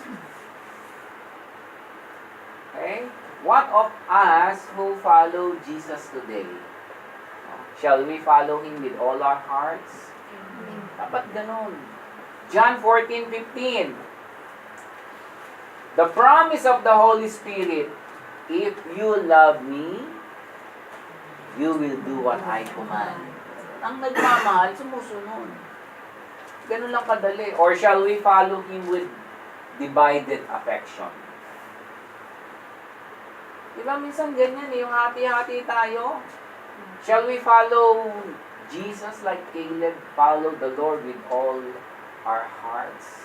Okay? What of us who follow Jesus today? Shall we follow Him with all our hearts? Dapat ganun. John 14:15. The promise of the Holy Spirit, if you love me, you will do what I command. Ang nagmamahal, sumusunod. Ganun lang kadali. Or shall we follow Him with divided affection? Diba minsan ganyan yung hati-hati tayo? Shall we follow Jesus like Caleb followed the Lord with all our hearts?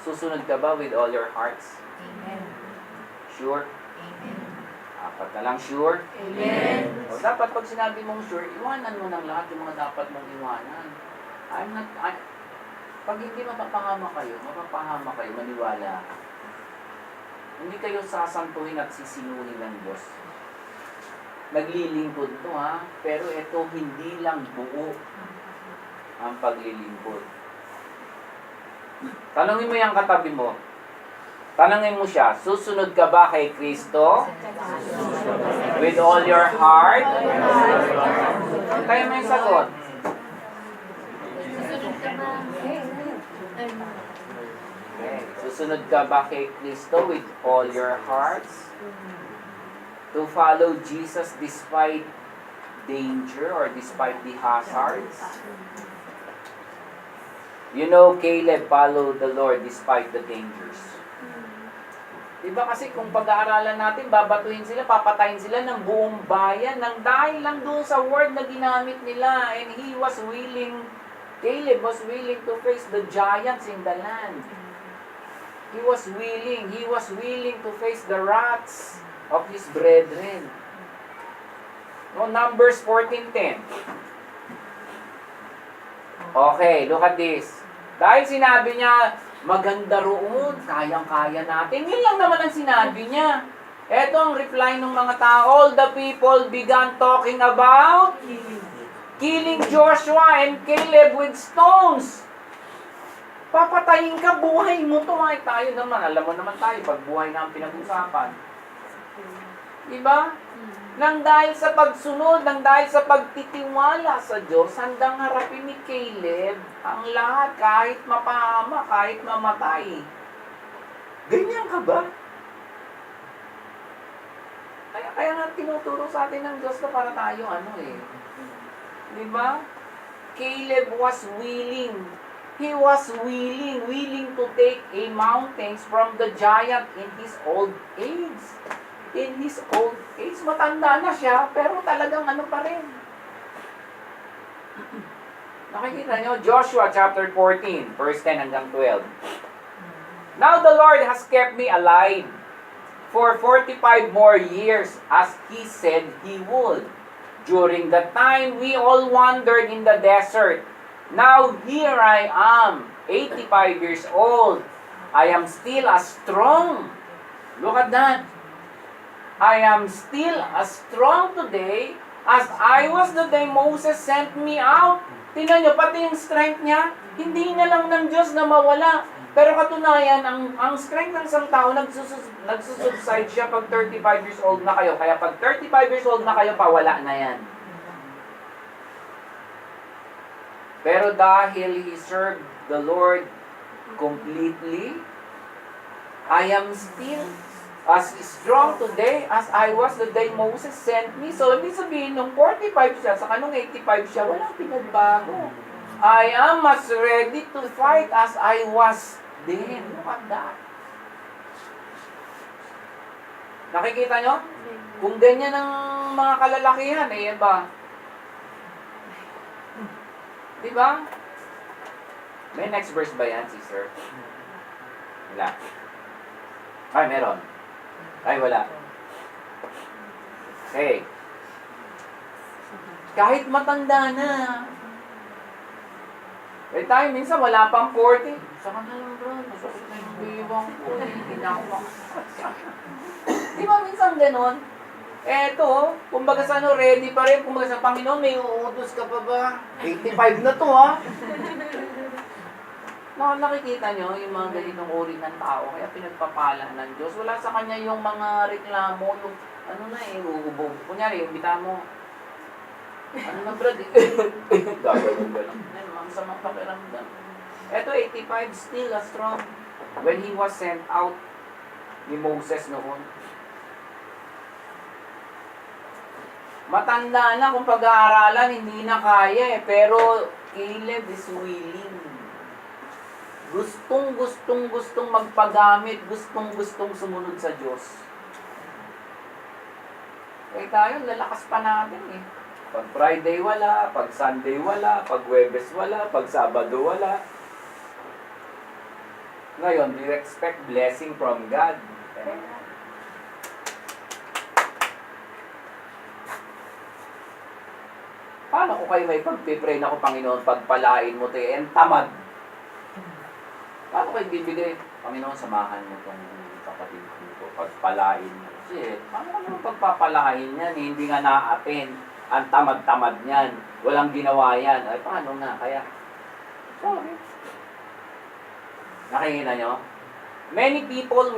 Susunod ka ba with all your hearts? Amen. Sure? Amen. Apat na lang sure? Amen. O dapat pag sinabi mong sure, iwanan mo ng lahat yung mga dapat mong iwanan. Pag hindi mapapahama kayo, maniwala ka. Hindi kayo sasantuhin at sisinuhin ng Diyos. Naglilingkod to pero ito hindi lang buo ang paglilingkod. Tanungin mo yung katabi mo. Tanungin mo siya, susunod ka ba kay Kristo? With all your heart? Tayo mo yung sagot. Okay. Susunod ka ba kay Kristo with all your hearts? To follow Jesus despite danger or despite the hazards? You know, Caleb followed the Lord despite the dangers. Diba kasi kung pag-aaralan natin, babatuhin sila, papatayin sila ng buong bayan nang dahil lang doon sa word na ginamit nila. And Caleb was willing to face the giants in the land. He was willing to face the wraths of his brethren. Numbers 14:10. Okay, look at this. Dahil sinabi niya, maganda roon, kayang-kaya natin. Yun lang naman ang sinabi niya. Ito ang reply ng mga tao. All the people began talking about killing Joshua and Caleb with stones. Papatayin ka, buhay mo to. Ay, tayo naman, alam mo naman tayo, pag buhay na ang pinag-usapan. Diba? Nang dahil sa pagsunod, nang dahil sa pagtitiwala sa Diyos, handang harapin ni Caleb ang lahat, kahit mapahama, kahit mamatay. Ganyan ka ba? Kaya nga tinuturo sa atin ng Diyos na para tayo Diba? Caleb was willing. He was willing to take a mountains from the giant in his old age. in his old age. Matanda na siya, pero talagang ano pa rin. Nakikita nyo, Joshua chapter 14, verse 10 hanggang 12. Now the Lord has kept me alive for 45 more years, as He said He would. During the time we all wandered in the desert, now here I am, 85 years old. I am still as strong. Look at that. I am still as strong today as I was the day Moses sent me out. Tingnan nyo, pati yung strength niya, hindi na lang ng Diyos na mawala. Pero katunayan, ang strength ng isang tao, nagsusubside siya pag 35 years old na kayo. Kaya pag 35 years old na kayo, pawala na yan. Pero dahil he served the Lord completely, I am still as strong today as I was the day Moses sent me. So, ibig sabihin, nung 45 siya, saka nung 85 siya, walang pinagbago. I am as ready to fight as I was then. Look at that. Nakikita nyo? Kung ganyan ang mga kalalakihan, eh ba? Diba? May next verse ba yan, sister? Wala. Ay, meron. Ay, wala. Okay. Kahit matanda na. Eh tayo, minsan wala pang 40. Saka na lang bro, masasok na yung biwang ko. Hindi na ako makakasya. Di ba minsan ganon? Eto, kumbaga sa ano, ready pa rin. Kumbaga sa Panginoon, may uutos ka pa ba? 85 na to, ha? Nakikita nyo yung mga ganitong uri ng tao, kaya pinagpapala ng Diyos. Wala sa kanya yung mga reklamo, yung ano na eh, uhubog. Kunyari, yung bita mo, ano na brad, gagawin ba lang? Ang samang pakiramdam. Eto, 85, still as strong. When he was sent out ni Moses noon. Matanda na kung pag-aaralan, hindi na kaya eh. Pero Caleb is willing. Gustong magpagamit, gustong sumunod sa Diyos. Kaya tayo, lalakas pa natin eh. Pag Friday wala, pag Sunday wala, pag Huwebes wala, pag Sabado wala. Ngayon, we expect blessing from God. Paano ko kayo may pagpipray na ko, Panginoon, pagpalain mo tayo, and tamad? Paano kayo bibigay? Panginoon, samahan mo itong kapatid ko, pagpalain mo. Kasi, paano ka naman pagpapalain yan? Hindi nga na-attend. Ang tamad-tamad niyan. Walang ginawa yan. Ay, paano nga? Kaya, sorry. Nakikita nyo? Many people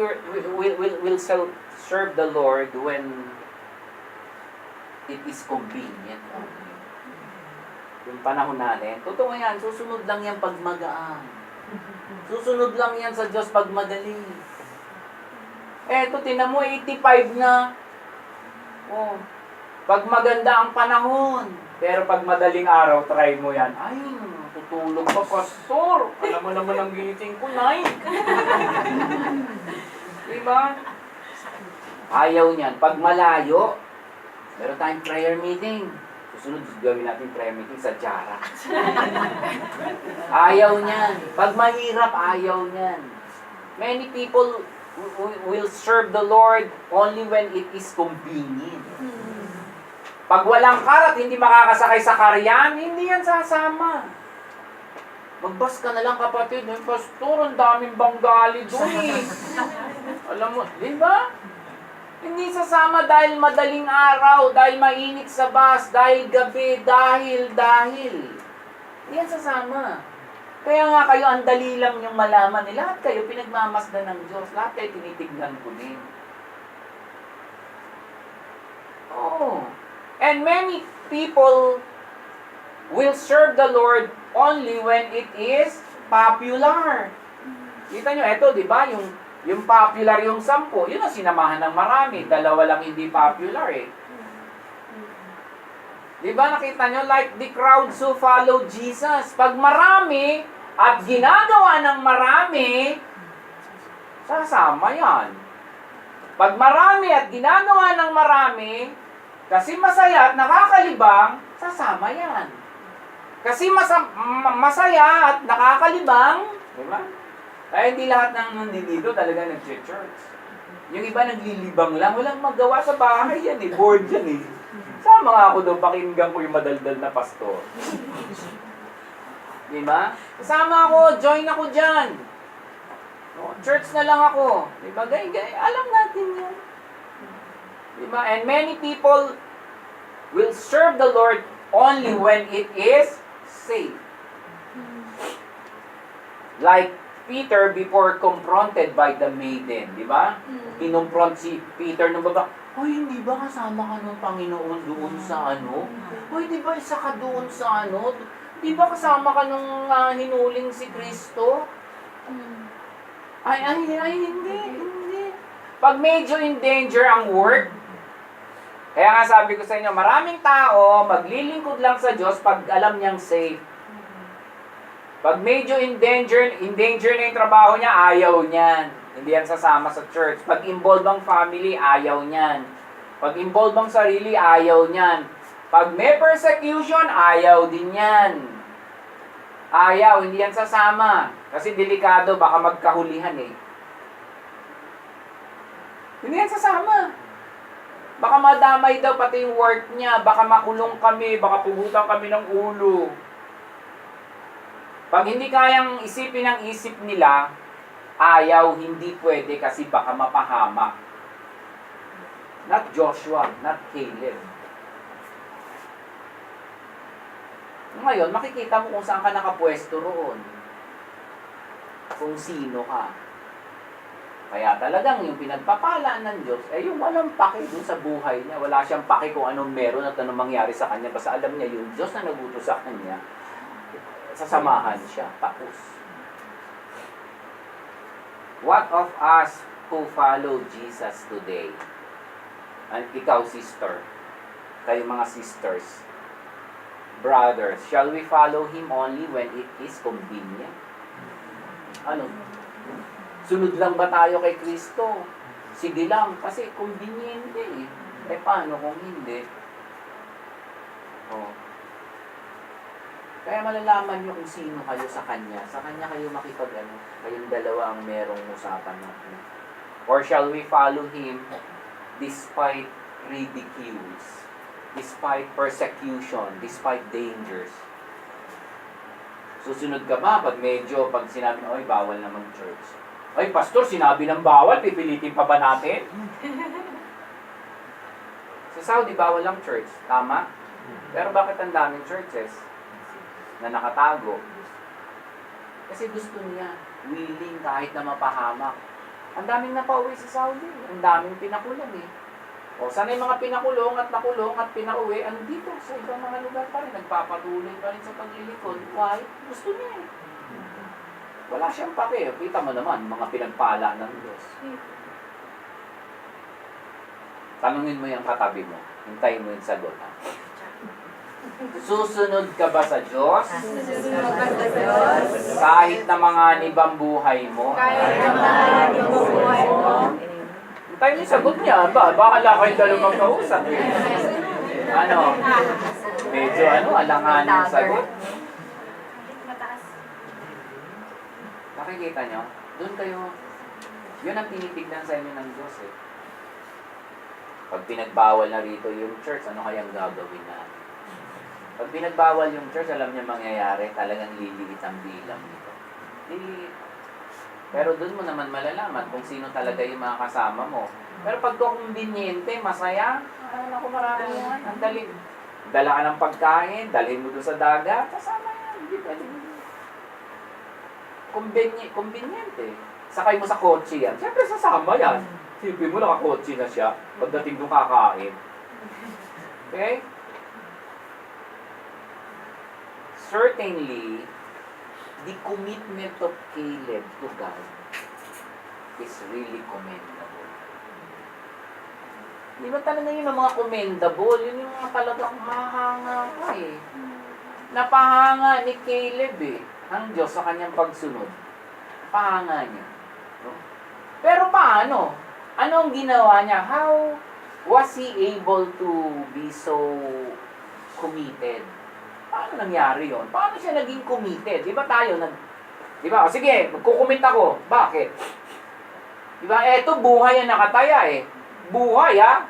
will serve the Lord when it is convenient. Yung panahon natin, totoo yan, susunod lang yan pag magaan. Susunod lang yan sa Diyos pag madali. Eto, tinan mo, 85 na. Oh. Pag maganda ang panahon, pero pag madaling araw, try mo yan. Ay, tutulog pa, pastor. Alam mo naman ang gising ko, nay. Diba? Ayaw niyan. Pag malayo, meron tayong prayer meeting. Susunod, gawin natin prayer meeting sa Jara. Ayaw niyan. Pag mahirap, ayaw niyan. Many people will serve the Lord only when it is convenient. Pag walang karat, hindi makakasakay sa karyan, hindi yan sasama. Magbas ka na lang, kapatid. Pastor, ang daming banggali doon eh. Alam mo, di ba? Hindi sasama dahil madaling araw, dahil mainit sa bus, dahil gabi, dahil. Hindi yan sasama. Kaya nga kayo, ang dali lang yung malaman. Lahat kayo pinagmamasdan ng Diyos. Lahat kayo tinitignan ko din. Oo. And many people will serve the Lord only when it is popular. Kita nyo, eto, di ba, yung popular yung 10, yun ang sinamahan ng marami. 2 lang hindi popular eh. Di ba, nakita nyo, like the crowds who follow Jesus. Pag marami at ginagawa ng marami, sasama yan. Pag marami at ginagawa ng marami, kasi masaya at nakakalibang, sasama yan. Kasi masaya at nakakalibang, di ba? Kaya hindi lahat ng nandito talaga nag-church. Yung iba naglilibang lang, walang magawa sa bahay yan eh, bored yan eh. Sama nga ako doon, pakinggan ko yung madaldal na pastor. Di ba? Kasama ako, join ako dyan. No, church na lang ako. Di ba? Gay, alam natin yan. Di ba? And many people will serve the Lord only when it is safe. Like Peter before confronted by the maiden, di ba? Kinumpront si Peter ng baba, "Hoy, hindi ba kasama ka ng Panginoon doon sa ano? Hoy, di ba isa ka doon sa ano? Di ba kasama ka nung hinuling si Kristo?" Ay, hindi. Pag medyo in danger ang work, kaya nga sabi ko sa inyo, maraming tao maglilingkod lang sa Diyos pag alam niyang safe. Pag medyo in danger na yung trabaho niya, ayaw niyan. Hindi yan sasama sa church. Pag involved ang family, ayaw niyan. Pag involved ang sarili, ayaw niyan. Pag may persecution, ayaw din yan. Ayaw, hindi yan sasama. Kasi delikado, baka magkahulihan eh. Hindi yan sasama. Baka madamay daw pati yung work niya, baka makulong kami, baka pugutan kami ng ulo. Pag hindi kayang isipin ang isip nila, ayaw, hindi pwede kasi baka mapahamak. Not Joshua, not Caleb. Ngayon, makikita mo kung saan ka nakapwesto roon. Kung sino ka. Kaya talagang yung pinagpapala ng Diyos, yung walang pake dun sa buhay niya. Wala siyang pake kung anong meron at anong mangyari sa kanya. Basta alam niya yung Diyos na nagutos sa kanya, sasamahan siya. Tapos. What of us who follow Jesus today? And ikaw, sister. Kayo mga sisters. Brothers, shall we follow Him only when it is convenient? Ano? Sunod lang ba tayo kay Kristo? Sige lang, kasi convenient eh. Paano kung hindi? Oh. Kaya malalaman nyo kung sino kayo sa Kanya. Sa Kanya kayo makipag-ano. Kayong dalawa ang merong usapan natin. Or shall we follow Him despite ridicules, despite persecution, despite dangers? Susunod ka ba pag sinabi na, "Oy, bawal na mag-church." "Ay, pastor, sinabi ng bawal, pipilitin pa ba natin?" Sa Saudi, bawal ang church. Tama? Pero bakit ang daming churches na nakatago? Kasi gusto niya, willing kahit na mapahamak. Ang daming napauwi sa Saudi. Ang daming pinakulong eh. O, sana yung mga pinakulong at nakulong at pinauwi, dito sa ibang mga lugar pa rin, nagpapatuloy pa rin sa paglilikod. Why? Gusto niya eh. Wala siyang pake. Kita mo naman, mga pinagpala ng Diyos. Tanungin mo yung katabi mo. Hintayin mo yung sagot. Ha? Susunod ka ba sa Diyos? Susunod ka sa Diyos. Kahit na mga anibang buhay mo? Kahit na mga anibang buhay mo? Hintayin mo yung sagot niya. Bahala kayong dalawang kausap. Ano? Medyo alanganin yung sagot. Nakikita nyo? Doon kayo. Yun ang tinitignan sa inyo ng Diyos eh. Pag pinagbawal na rito yung church, ano kayang gagawin natin? Pag pinagbawal yung church, alam niya mangyayari, talagang liliit ang bilang nito. Liliit. Pero doon mo naman malalaman kung sino talaga yung mga kasama mo. Pero pag kumbiniyente, masaya, ako marami yan. Ang dali. Dala ka ng pagkain, dalhin mo doon sa dagat, kasama yan. Hindi pwede. Kumbiniyente. Sakay mo sa kotse yan. Siyempre sasama yan. Silipin mo, nakakotse na siya. Pagdating doon kakain. Okay? Certainly, the commitment of Caleb to God is really commendable. Di ba talaga yun ang mga commendable? Yun yung mga talagang mahanga ka eh. Napahanga ni Caleb eh. Ang Diyos sa kanyang pagsunod. Pahanga niya. No? Pero paano? Anong ginawa niya? How was he able to be so committed? Paano nangyari yon? Paano siya naging committed? Di ba tayo di ba? O sige, magkukumit ako. Bakit? Di ba? Eto, buhay ang nakataya eh. Buhay ha?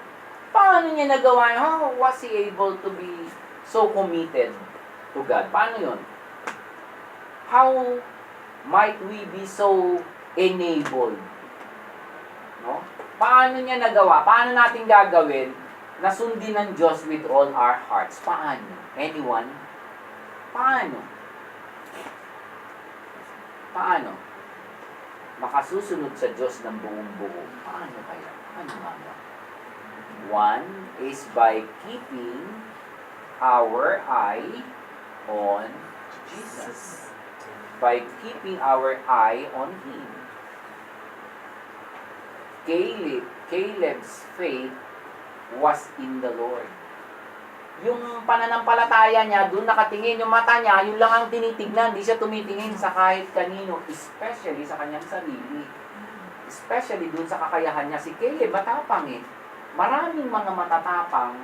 Paano niya nagawa yun? How was he able to be so committed to God? Paano yun? How might we be so enabled? No? Paano niya nagawa? Paano natin gagawin na sundin ng Diyos with all our hearts? Paano? Anyone? Paano? Paano? Makasusunod sa Diyos ng buong buo. Paano kaya? Paano nga ba? One is by keeping our eye on Jesus. By keeping our eye on Him. Caleb's faith was in the Lord. Yung pananampalataya niya, doon nakatingin yung mata niya, yun lang ang tinitignan, hindi siya tumitingin sa kahit kanino, especially sa kanyang sarili. Especially doon sa kakayahan niya. Si Caleb, matapang eh. Maraming mga matatapang,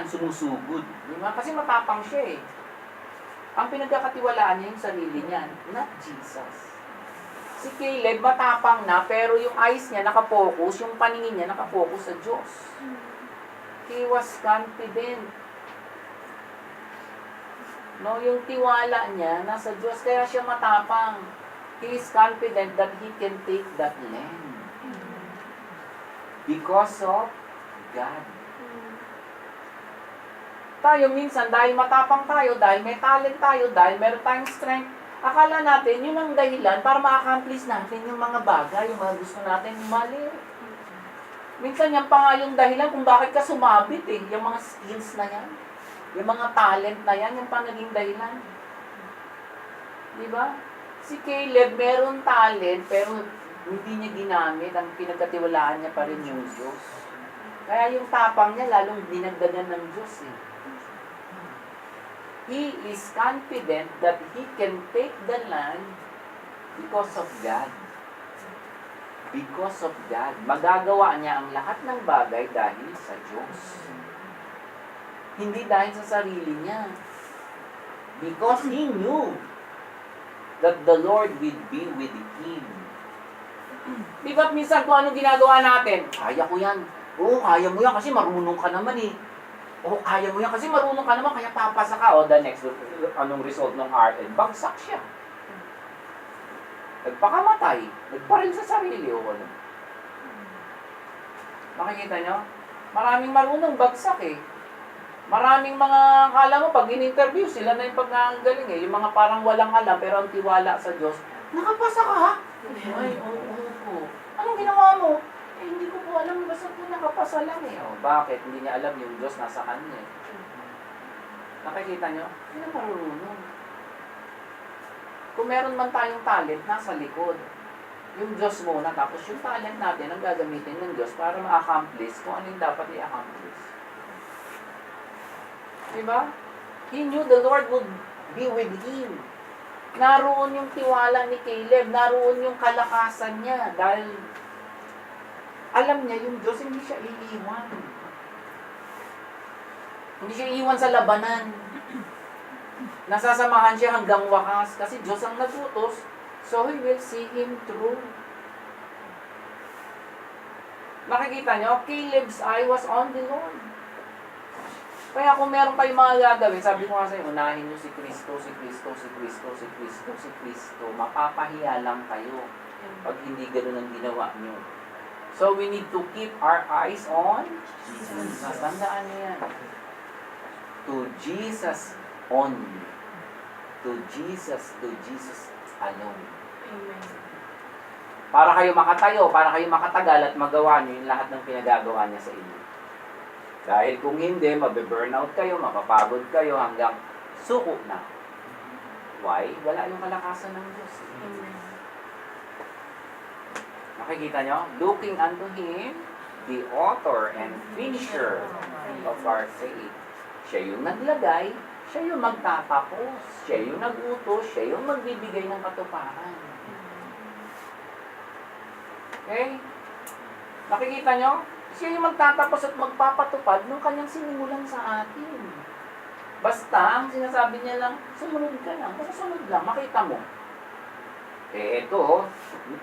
sumusugod. Kasi matapang siya eh. Ang pinagkakatiwalaan niya yung sarili niya, not Jesus. Si Caleb, matapang na, pero yung eyes niya nakapokus, yung paningin niya nakapokus sa Diyos. He was confident. No, yung tiwala niya nasa Diyos, kaya siya matapang. He is confident that he can take that land. Because of God. Tayo minsan, dahil matapang tayo, dahil may talent tayo, dahil meron tayong strength, akala natin, yun ang dahilan para ma-accomplish natin yung mga bagay, yung mga gusto natin, mali. Minsan yan pa nga yung dahilan kung bakit ka sumabit eh, yung mga skills na yan, yung mga talent na yan, yung pa naging dahilan. Diba? Si Caleb, meron talent, pero hindi niya ginamit, ang pinagkatiwalaan niya pa rin yung Diyos. Kaya yung tapang niya, lalong dinagdagan ng Diyos eh. He is confident that he can take the land because of God. Because of God. Magagawa niya ang lahat ng bagay dahil sa Diyos. Hindi dahil sa sarili niya. Because he knew that the Lord will be with him. Di ba minsan kung anong ginagawa natin? Kaya ko yan. Oo, kaya mo yan kasi marunong ka naman eh. O, kaya mo yan kasi marunong ka naman, kaya papasa ka. O, the next, anong result ng RN? Bagsak siya. Nagpakamatay. Nagparil sa sarili. O, ano. Makikita nyo? Maraming marunong bagsak eh. Maraming mga, kala mo, pag in-interview, sila na yung pagkagaling eh. Yung mga parang walang alam, pero ang tiwala sa Diyos, nakapasa ka ha? Ay, oo. Anong ginawa mo? Eh, hindi ko po alam, basta po nakapasa lang eh. O, bakit? Hindi niya alam yung Diyos nasa kanya eh. Nakikita nyo? Hindi na marunong. Kung meron man tayong talent, nasa likod. Yung Diyos muna, tapos yung talent natin ang gagamitin ng Diyos para ma-accomplish kung ano yung dapat i-accomplish. Diba? He knew the Lord would be with him. Naroon yung tiwala ni Caleb, naroon yung kalakasan niya, dahil alam niya yung Diyos, hindi siya iiwan. Hindi siya iiwan sa labanan. Nasasamahan siya hanggang wakas kasi Diyos ang nagutos, so He will see him through. Nakikita niyo, Caleb's eye was on the Lord. Kaya kung meron kayong mga gagawin, sabi ko nga sa inyo, unahin niyo si Kristo, si Kristo, si Kristo, si Kristo, si Kristo. Mapapahiya lang kayo pag hindi ganoon ang ginawa niyo. So we need to keep our eyes on Jesus. Tandaan niyo yan. To Jesus only. To Jesus alone. Amen. Para kayo makatayo, para kayo makatagal at magawa niyo yung lahat ng pinagagawa niya sa inyo. Dahil kung hindi, mabe-burnout kayo, mapapagod kayo hanggang suko na. Why? Wala yung kalakasan ng Diyos. Amen. Nakikita nyo? Looking unto Him, the author and finisher of our faith. Siya yung naglagay, siya yung magtatapos, siya yung nagutos, siya yung magbibigay ng katuparan. Okay? Nakikita nyo? Siya yung magtatapos at magpapatupad ng kanyang sinimulan sa atin. Basta, ang sinasabi niya lang, sumunod ka lang. Susunod lang, makita mo. Ito,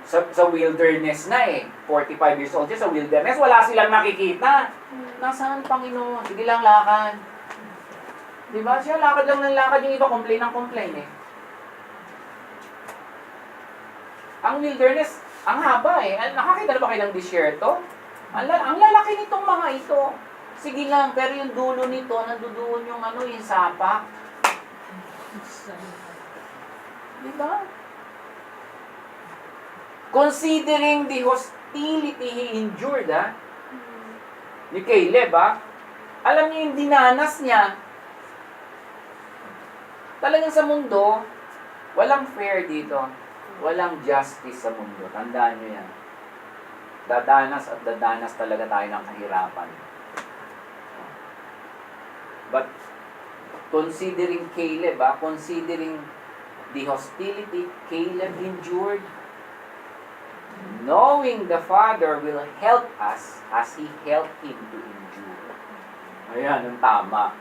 sa wilderness na 45 years old siya sa wilderness, wala silang nakikita. Nasaan, Panginoon? Sige lang, lakad. Diba? Siya lakad lang ng lakad, yung iba complain ng complain Ang wilderness, ang haba Nakakita na ba kayo ng disyerto? Ang lalaki nitong mga ito. Sige lang, pero yung dulo nito, nandoon yung yung sapak. Diba? Considering the hostility he endured, ni Caleb, alam niyo yung dinanas niya. Talagang sa mundo, walang fair dito. Walang justice sa mundo. Tandaan niyo yan. Dadanas at dadanas talaga tayo ng kahirapan. But, considering Caleb, considering the hostility Caleb endured, knowing the Father will help us as He helped him to endure. Ayan, ang tama.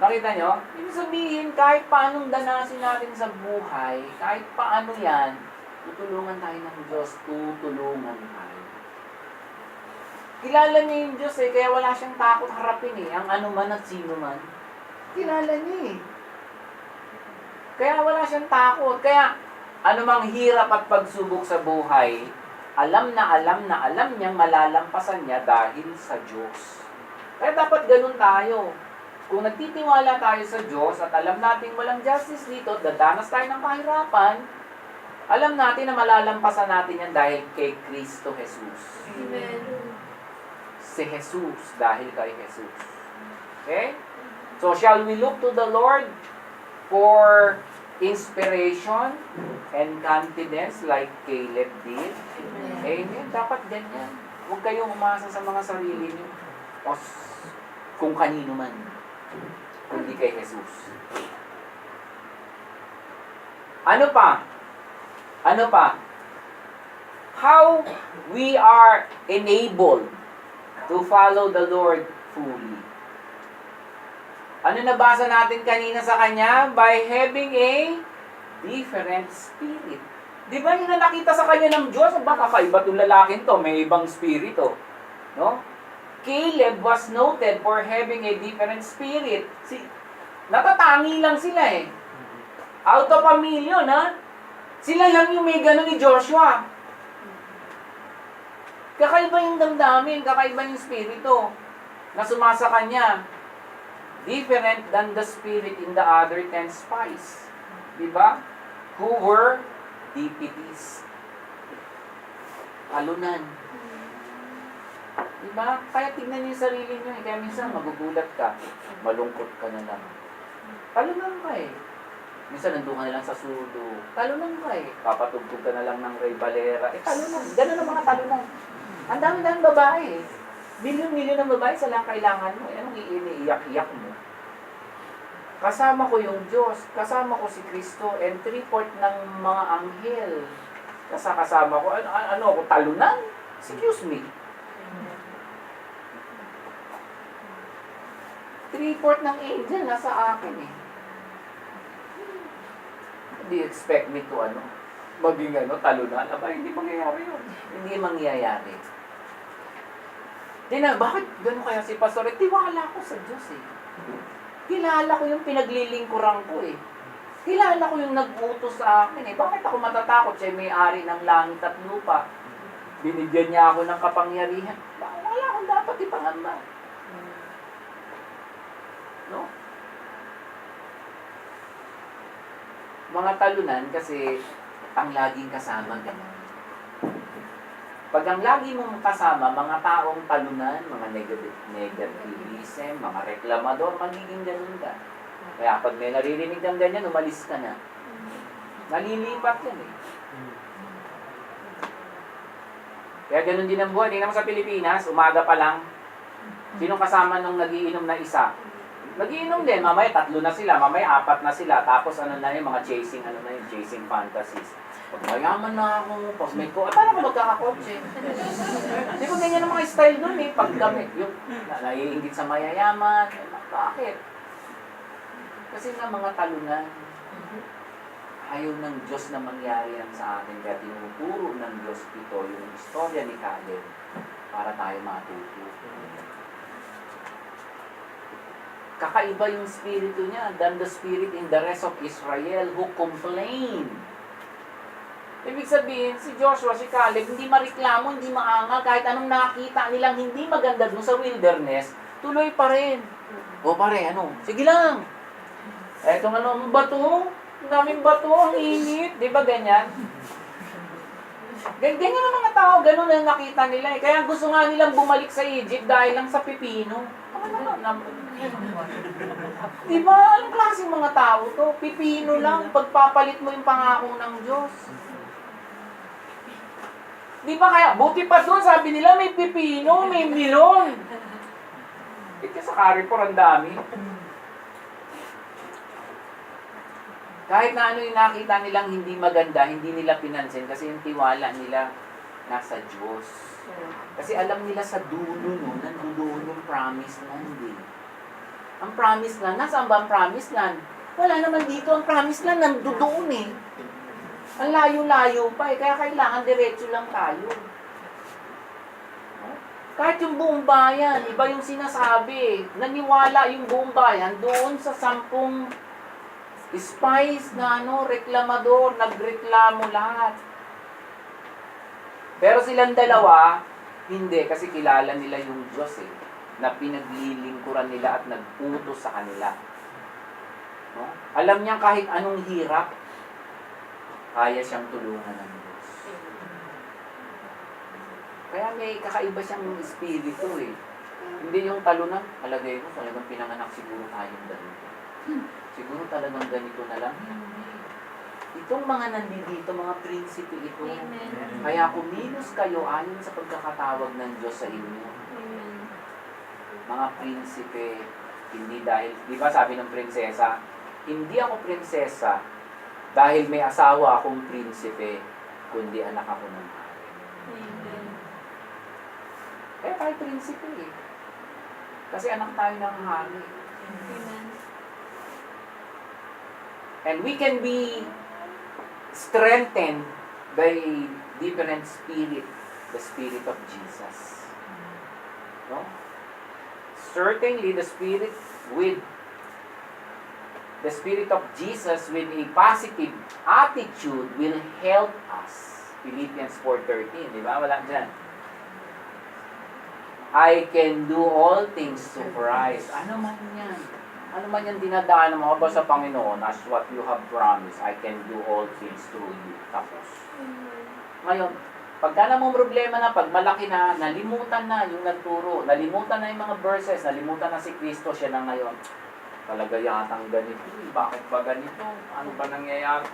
Nakita nyo? Ibig sabihin, kahit paanong danasin natin sa buhay, kahit paano yan, tutulungan tayo ng Diyos, tutulungan tayo. Kilala niya yung Diyos kaya wala siyang takot harapin ang ano man at sino man. Kilala niya Kaya wala siyang takot. Kaya, anumang hirap at pagsubok sa buhay, alam niyang malalampasan niya dahil sa Diyos. Kaya dapat ganun tayo. Kung nagtitiwala tayo sa Diyos at alam natin walang justice dito, dadanas tayo ng kahirapan, alam natin na malalampasan natin yan dahil kay Kristo Jesus. Amen. Si Jesus dahil kay Jesus. Okay? So, shall we look to the Lord for inspiration and confidence like Caleb did? Amen. Dapat ganyan. Huwag kayong umasa sa mga sarili niyo o kung kanino man, kundi kay Jesus. Ano pa? How we are enabled to follow the Lord fully. Ano nabasa natin kanina sa Kanya? By having a different spirit. Di ba yung nakita sa Kanya ng Diyos? Baka kakaiba itong lalaking to, may ibang spirito. No? Caleb was noted for having a different spirit. Natatangi lang sila Out of a million, Sila lang yung may gano'n ni Joshua. Kakaiba yung damdamin, kakaiba yung spirito na sumasa kanya. Different than the spirit in the other 10 spies. Diba? Who were deputies. Alunan. Diba? Kaya tignan niyo yung sarili niyo. Kaya minsan magugulat ka. Malungkot ka na lang. Talunan ka Minsan nandun ka na lang sa sudo. Talunan ka Papatugtog ka na lang ng Ray Valera. Talunan. Ganun ang mga talunan. Ang dami-dami babae Milyon-milyon ng babae sa lang kailangan mo. Anong iniiyak-iyak mo? Kasama ko yung Diyos. Kasama ko si Kristo. And 3/4 ng mga anghel. Kasama ko. Ano ako? Talunan? Excuse me. 3/4 ng angel nasa akin Do you expect me to maging talunan? Aba, hindi mangyayari yun. Hindi mangyayari. Bakit gano'n kaya si Pastor? Tiwala ko sa Diyos Kilala ko yung pinaglilingkuran ko Kilala ko yung nag-utos sa akin Bakit ako matatakot? Siya may-ari ng langit at lupa. Binigyan niya ako ng kapangyarihan. Wala akong dapat ipangamba. No? Mga talunan kasi ang laging kasama ganun. Pag ang lagi mong kasama, mga taong talunan, mga negativism, mga reklamador, magiging ganun ka. Kaya pag may naririnig ng ganyan, umalis ka na. Nalilipat yan Kaya ganun din ang buhay. Tingnan mo sa Pilipinas, umaga pa lang, sinong kasama nung nagiinom na isa? Nagiinom din, mamaya 3 na sila, mamaya 4 na sila, tapos mga chasing fantasies. Pag mayaman na ako, pag may ko, paano ko magkakakotse? Di ba ganyan ang mga style nun eh, pag kami, yung naiingit sa mayayaman, bakit? Kasi nga mga talunan, ayaw ng Diyos na mangyari yan sa atin, kaya tinuturo ng Diyos ito, yung istorya ni Caleb, para tayo matuto. Kakaiba yung spirito niya than the spirit in the rest of Israel who complained. Ibig sabihin, si Joshua, si Caleb, hindi mareklamo, hindi maangal, kahit anong nakita nilang hindi maganda dun sa wilderness, tuloy pa rin. O pare, ano? Sige lang. Etong ano, bato, ang daming bato, ang init. Di ba ganyan? Ganyan ang mga tao, ganun ang nakita nila eh. Kaya gusto nga nilang bumalik sa Egypt dahil lang sa pipino. Di ba? Anong klaseng mga tao to? Pipino lang, pagpapalit mo yung pangako ng Diyos. Di ba kaya, buti pa doon, sabi nila may pipino, may milon. Ito sa Carrefour, ang dami. Kahit na ano yung nakita nilang hindi maganda, hindi nila pinansin kasi yung tiwala nila nasa Diyos. Kasi alam nila sa dulo no, nandoon yung promised land eh. Ang promised land, nasaan ba ang promised land? Wala naman dito, ang promised land nandoon eh. Ang layo-layo pa eh, kaya kailangan diretso lang tayo. Kahit yung buong bayan, iba yung sinasabi, naniwala yung buong bayan doon sa 10 spies na reklamador, nagreklamo lahat. Pero silang dalawa, hindi, kasi kilala nila yung Diyos eh, na pinaglilingkuran nila at nag-utos sa kanila. No? Alam niya kahit anong hirap, kaya siyang tulungan ng Diyos. Kaya may kakaiba siyang espiritu eh. Hindi yung talunan, alagay mo, talagang pinanganak siguro tayong ganito. Siguro talagang ganito na lang. Itong mga nandito, mga prinsipe ito. Amen. Kaya kumilos kayo ayon sa pagkakatawag ng Diyos sa inyo. Amen. Mga prinsipe, hindi dahil, di ba sabi ng prinsesa, hindi ako prinsesa dahil may asawa akong prinsipe, kundi anak ako ng hari. Amen. Kaya tayo prinsipe eh. Kasi anak tayo ng hari. Amen. And we can be strengthened by different spirit, the spirit of Jesus. No? Certainly the spirit of Jesus with a positive attitude will help us. Philippians 4:13, di ba? Wala dyan. I can do all things through Christ. Ano man yan? Ano man yan dinadaan mo ba sa Panginoon as what you have promised, I can do all things through you. Tapos. Ngayon, pagka namang problema na, pag malaki na, nalimutan na yung nagturo, nalimutan na yung mga verses, nalimutan na si Kristo, siya na ngayon. Talaga yatang ganito. Bakit ba ganito? Ano ba nangyayari?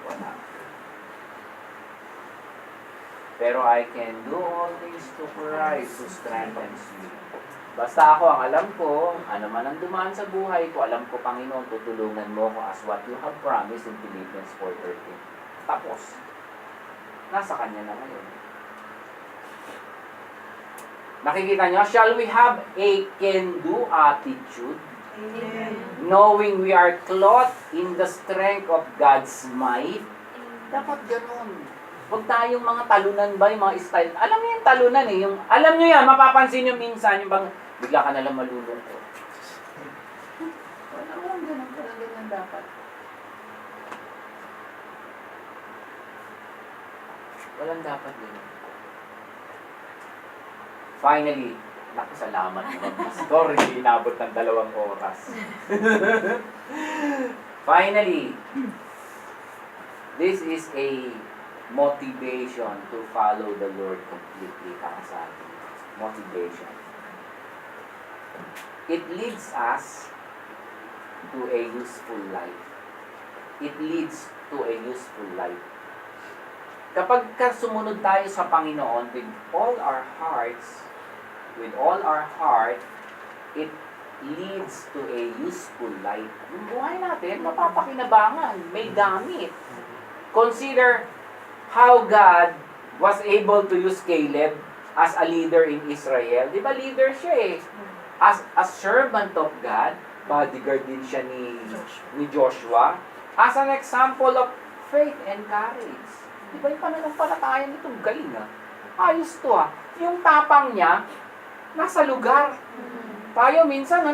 Wala. Pero I can do all things to Christ who strengthens me. Basta ako, ang alam ko, ano man ang dumaan sa buhay ko, alam ko, Panginoon, tutulungan mo ko as what you have promised in Philippians 4:13. Tapos, nasa Kanya na ngayon. Nakikita nyo, shall we have a can-do attitude? Amen. Knowing we are clothed in the strength of God's might? Dapat ganun. Huwag tayong mga talunan ba, yung mga style. Alam niyo yung talunan eh. Yung, alam niyo yan, mapapansin niyo minsan, yung bang bigla ka nalang malulungkot. Walang ganun talaga ganyan dapat. Walang dapat ganun. Finally, nakasalamat naman. Pastor, hindi inabot ng 2 oras. Finally, this is a motivation to follow the Lord completely para sa atin. Motivation. It leads us to a useful life. It leads to a useful life. Kapag sumunod tayo sa Panginoon with all our hearts, it leads to a useful life. Yung buhay natin, mapapakinabangan, may gamit. consider how God was able to use Caleb as a leader in Israel. Di ba leader siya eh? As a servant of God, bodyguard din siya ni Joshua. As an example of faith and courage. Di ba yung pananampalataya nito? Galing ah. Ayos to ah. Yung tapang niya, nasa lugar. Tayo minsan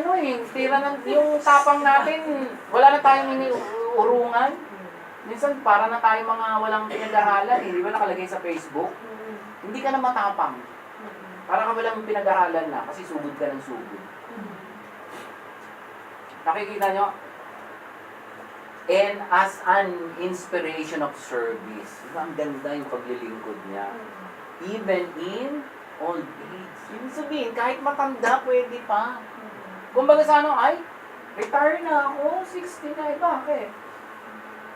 tira ng yung tapang natin, wala na tayong iniurungan. Minsan para na tayo mga walang pinag-aralan, di ba nakalagay sa Facebook? Hindi ka na matapang. Para ka walang pinag-aralan na kasi sugod ka ng sugod. Nakikita nyo? And as an inspiration of service. Diba, ang ganda yung paglilingkod niya. Even in old age. Ibig sabihin, kahit matanda, pwede pa. Kumbaga sa retire na ako, 60 na, bakit?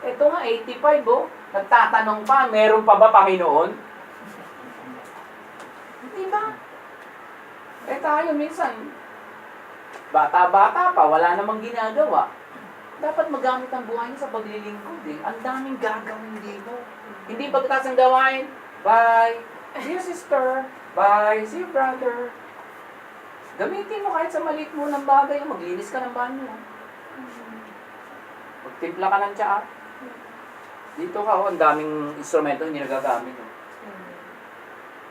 Ito nga, 85 oh. Nagtatanong pa, meron pa ba Panginoon? Hindi ba? Tayo minsan, bata-bata pa, wala namang ginagawa. Dapat magamit ang buhay niya sa paglilingkod eh. Ang daming gagawin dito. Hindi pagkatas ang gawain, bye, see you sister, bye, see you brother. Gamitin mo kahit sa maliit mo ng bagay, maglinis ka ng banyo. Magtimpla ka ng tsaa. Dito ka, ang daming instrumento hindi nagagamit.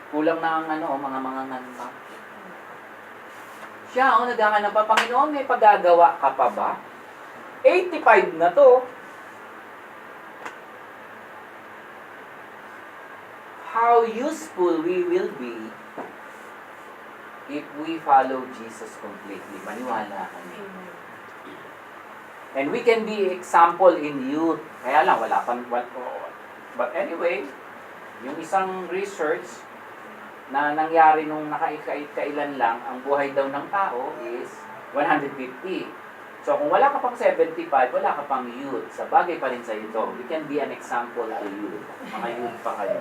Kulang na ang mga nganta. Siya, naghahanap pa, Panginoon, may paggagawa ka pa ba? 85 na to. How useful we will be if we follow Jesus completely. Maniwala ka niya. And we can be example in youth. Kaya lang, wala pang... But anyway, yung isang research na nangyari nung nakailan lang, ang buhay daw ng tao is 150. So, kung wala ka pang 75, wala ka pang youth. Sa bagay pa rin sa ito. We can be an example to youth. Mga youth pa kayo.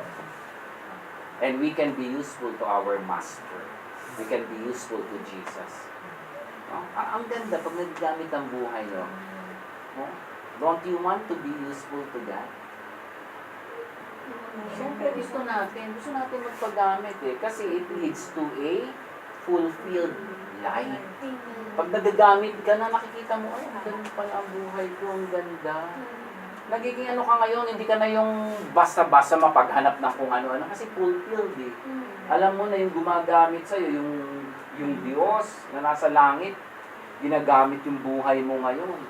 And we can be useful to our Master. We can be useful to Jesus. No? Ang ganda pag nagagamit ang buhay nyo. No? Don't you want to be useful to God? Siyempre, gusto natin magpagamit eh. Kasi it leads to a fulfilled life. Pag nagagamit ka na, nakikita mo, ay, ganun pala ang buhay ko, ang ganda. Nagiging ka ngayon, hindi ka na yung basta-basta mapaghanap ng kung ano-ano, kasi fulfilled eh. Alam mo na yung gumagamit sa'yo, yung Diyos na nasa langit, ginagamit yung buhay mo ngayon.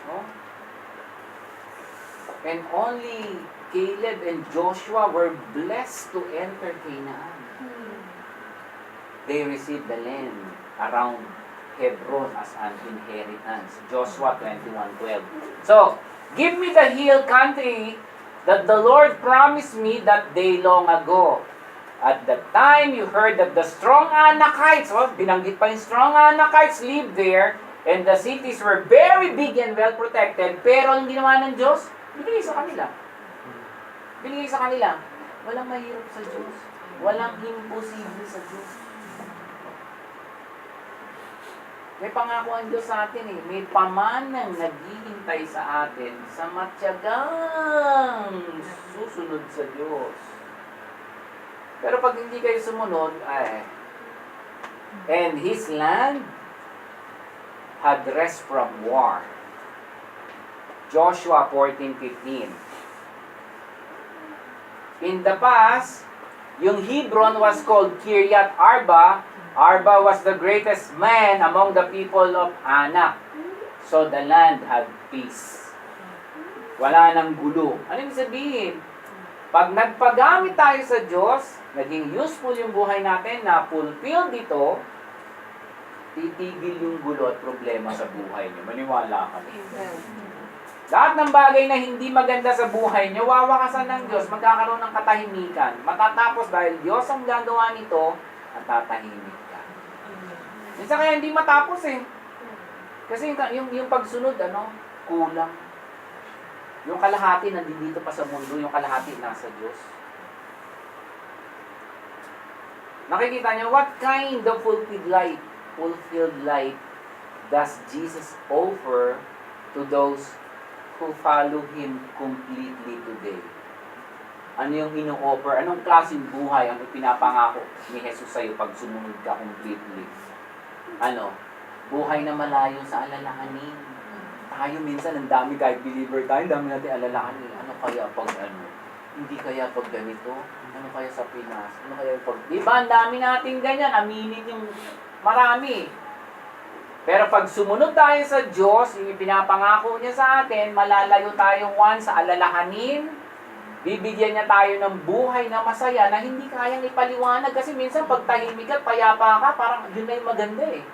No? And only Caleb and Joshua were blessed to enter Canaan. They received the land around Hebron as an inheritance. Joshua 21:12. So, give me the hill country that the Lord promised me that day long ago. At the time you heard that the strong Anakites, binanggit pa yung strong Anakites lived there, and the cities were very big and well protected, pero ang ginawa ng Diyos, binigay sa kanila. Binigay sa kanila. Walang mahirap sa Diyos. Walang imposible sa Diyos. May pangako ang Diyos sa atin eh. May pamanang naghihintay sa atin sa matyagang susunod sa Diyos. Pero pag hindi kayo sumunod, and His land had rest from war. Joshua 14:15. In the past, yung Hebron was called Kiryat Arba. Arba was the greatest man among the people of Anak. So the land had peace. Wala nang gulo. Ano ibig sabihin? Pag nagpagamit tayo sa Diyos, naging useful yung buhay natin, na fulfill dito, titigil yung gulo at problema sa buhay niyo. Maniwala ka. Lahat ng bagay na hindi maganda sa buhay niyo, wawakasan ng Diyos, magkakaroon ng katahimikan. Matatapos dahil Diyos ang gagawa nito, at tatahimik ka. Minsan kaya hindi matapos eh. Kasi yung pagsunod, kulang. Yung kalahati nandito pa sa mundo, yung kalahati nasa Diyos. Nakikita niyo, what kind of fulfilled life does Jesus offer to those who follow Him completely today? Ano yung ino-offer? Anong klaseng buhay ang ipinapangako ni Jesus sa'yo pag sumunod ka completely? Ano? Buhay na malayo sa alalahanin. Tayo minsan, ang dami kahit believer tayo, ang dami natin alalahanin. Ano kaya pag ano? Hindi kaya pag ganito? Ano kaya sa Pinas? Ano kaya pag... Diba, ang dami natin ganyan. Aminin yung marami. Pero pag sumunod tayo sa Diyos, yung pinapangako niya sa atin, malalayo tayong sa alalahanin, bibigyan niya tayo ng buhay na masaya na hindi kayang ipaliwanag. Kasi minsan pag tahimik at payapa ka, parang yun na yung maganda eh.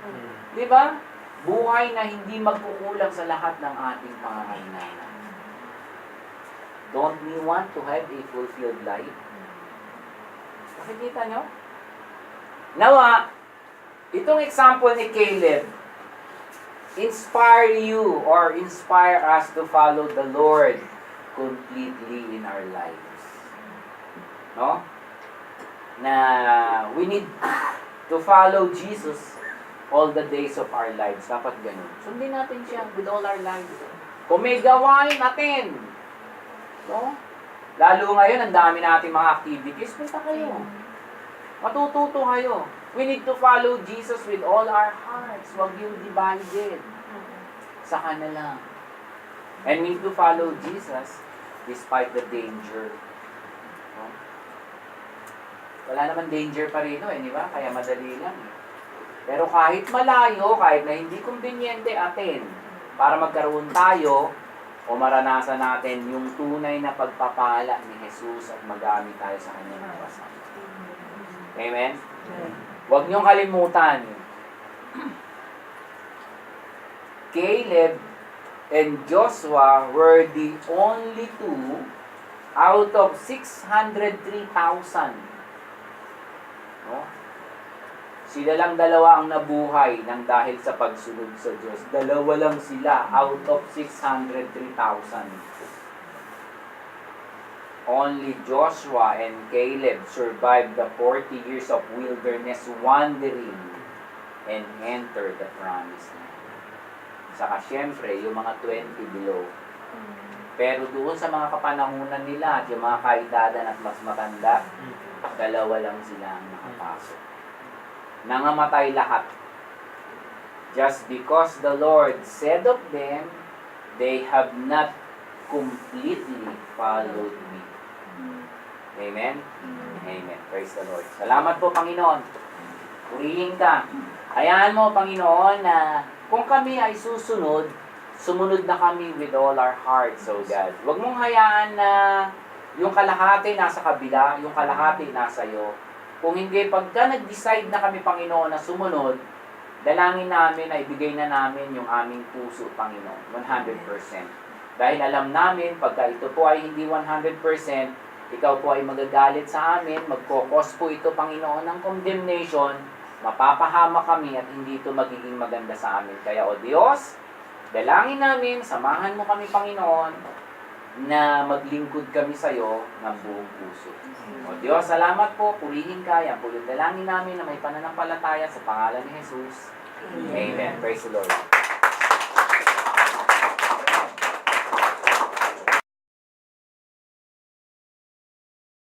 Di ba? Buhay na hindi magkukulang sa lahat ng ating pangangailangan. Don't we want to have a fulfilled life? Nakikita nyo? Nawa, itong example ni Caleb, inspire you or inspire us to follow the Lord completely in our lives. No? Na we need to follow Jesus all the days of our lives. Dapat ganun. Sundin natin siya with all our lives. Kung may gawain natin, no? Lalo ngayon, ang dami nating mga activities, punta kayo. Matututo kayo. We need to follow Jesus with all our hearts. Huwag yung divided. Sa kanila. And we need to follow Jesus despite the danger. No? Wala naman danger pa rin, di ba? Kaya madali lang. Pero kahit malayo, kahit na hindi kumbinyente atin, para magkaroon tayo o maranasan natin yung tunay na pagpapala ni Jesus at magamit tayo sa kanyang kawasan. Amen? Huwag niyong kalimutan. Caleb and Joshua were the only two out of 603,000. No? Sila lang dalawa ang nabuhay nang dahil sa pagsunod sa Diyos. Dalawa lang sila out of 603,000. Only Joshua and Caleb survived the 40 years of wilderness wandering and entered the promised land. Saka syempre, yung mga 20 below. Pero doon sa mga kapanahunan nila at yung mga kaedadan at mas matanda, dalawa lang sila ang nakapasok. Nangamatay lahat. Just because the Lord said of them, they have not completely followed me. Amen? Amen. Praise the Lord. Salamat po, Panginoon. Purihin ka. Hayaan mo, Panginoon, na kung kami ay susunod, sumunod na kami with all our hearts, oh God. Huwag mong hayaan na yung kalahati nasa kabila, yung kalahati nasa iyo. Kung hindi, pagka nag-decide na kami, Panginoon, na sumunod, dalangin namin na ibigay na namin yung aming puso, Panginoon, 100%. Dahil alam namin, pagka ito po ay hindi 100%, ikaw po ay magagalit sa amin, magkokos po ito, Panginoon, ng condemnation, mapapahama kami at hindi ito magiging maganda sa amin. Kaya, O Diyos, dalangin namin, samahan mo kami, Panginoon, na maglingkod kami sa iyo ng buong puso. O Diyos, salamat po, purihin ka. Yan po yung dalangin namin na may pananampalataya sa pangalan ni Jesus. Amen. Praise the Lord.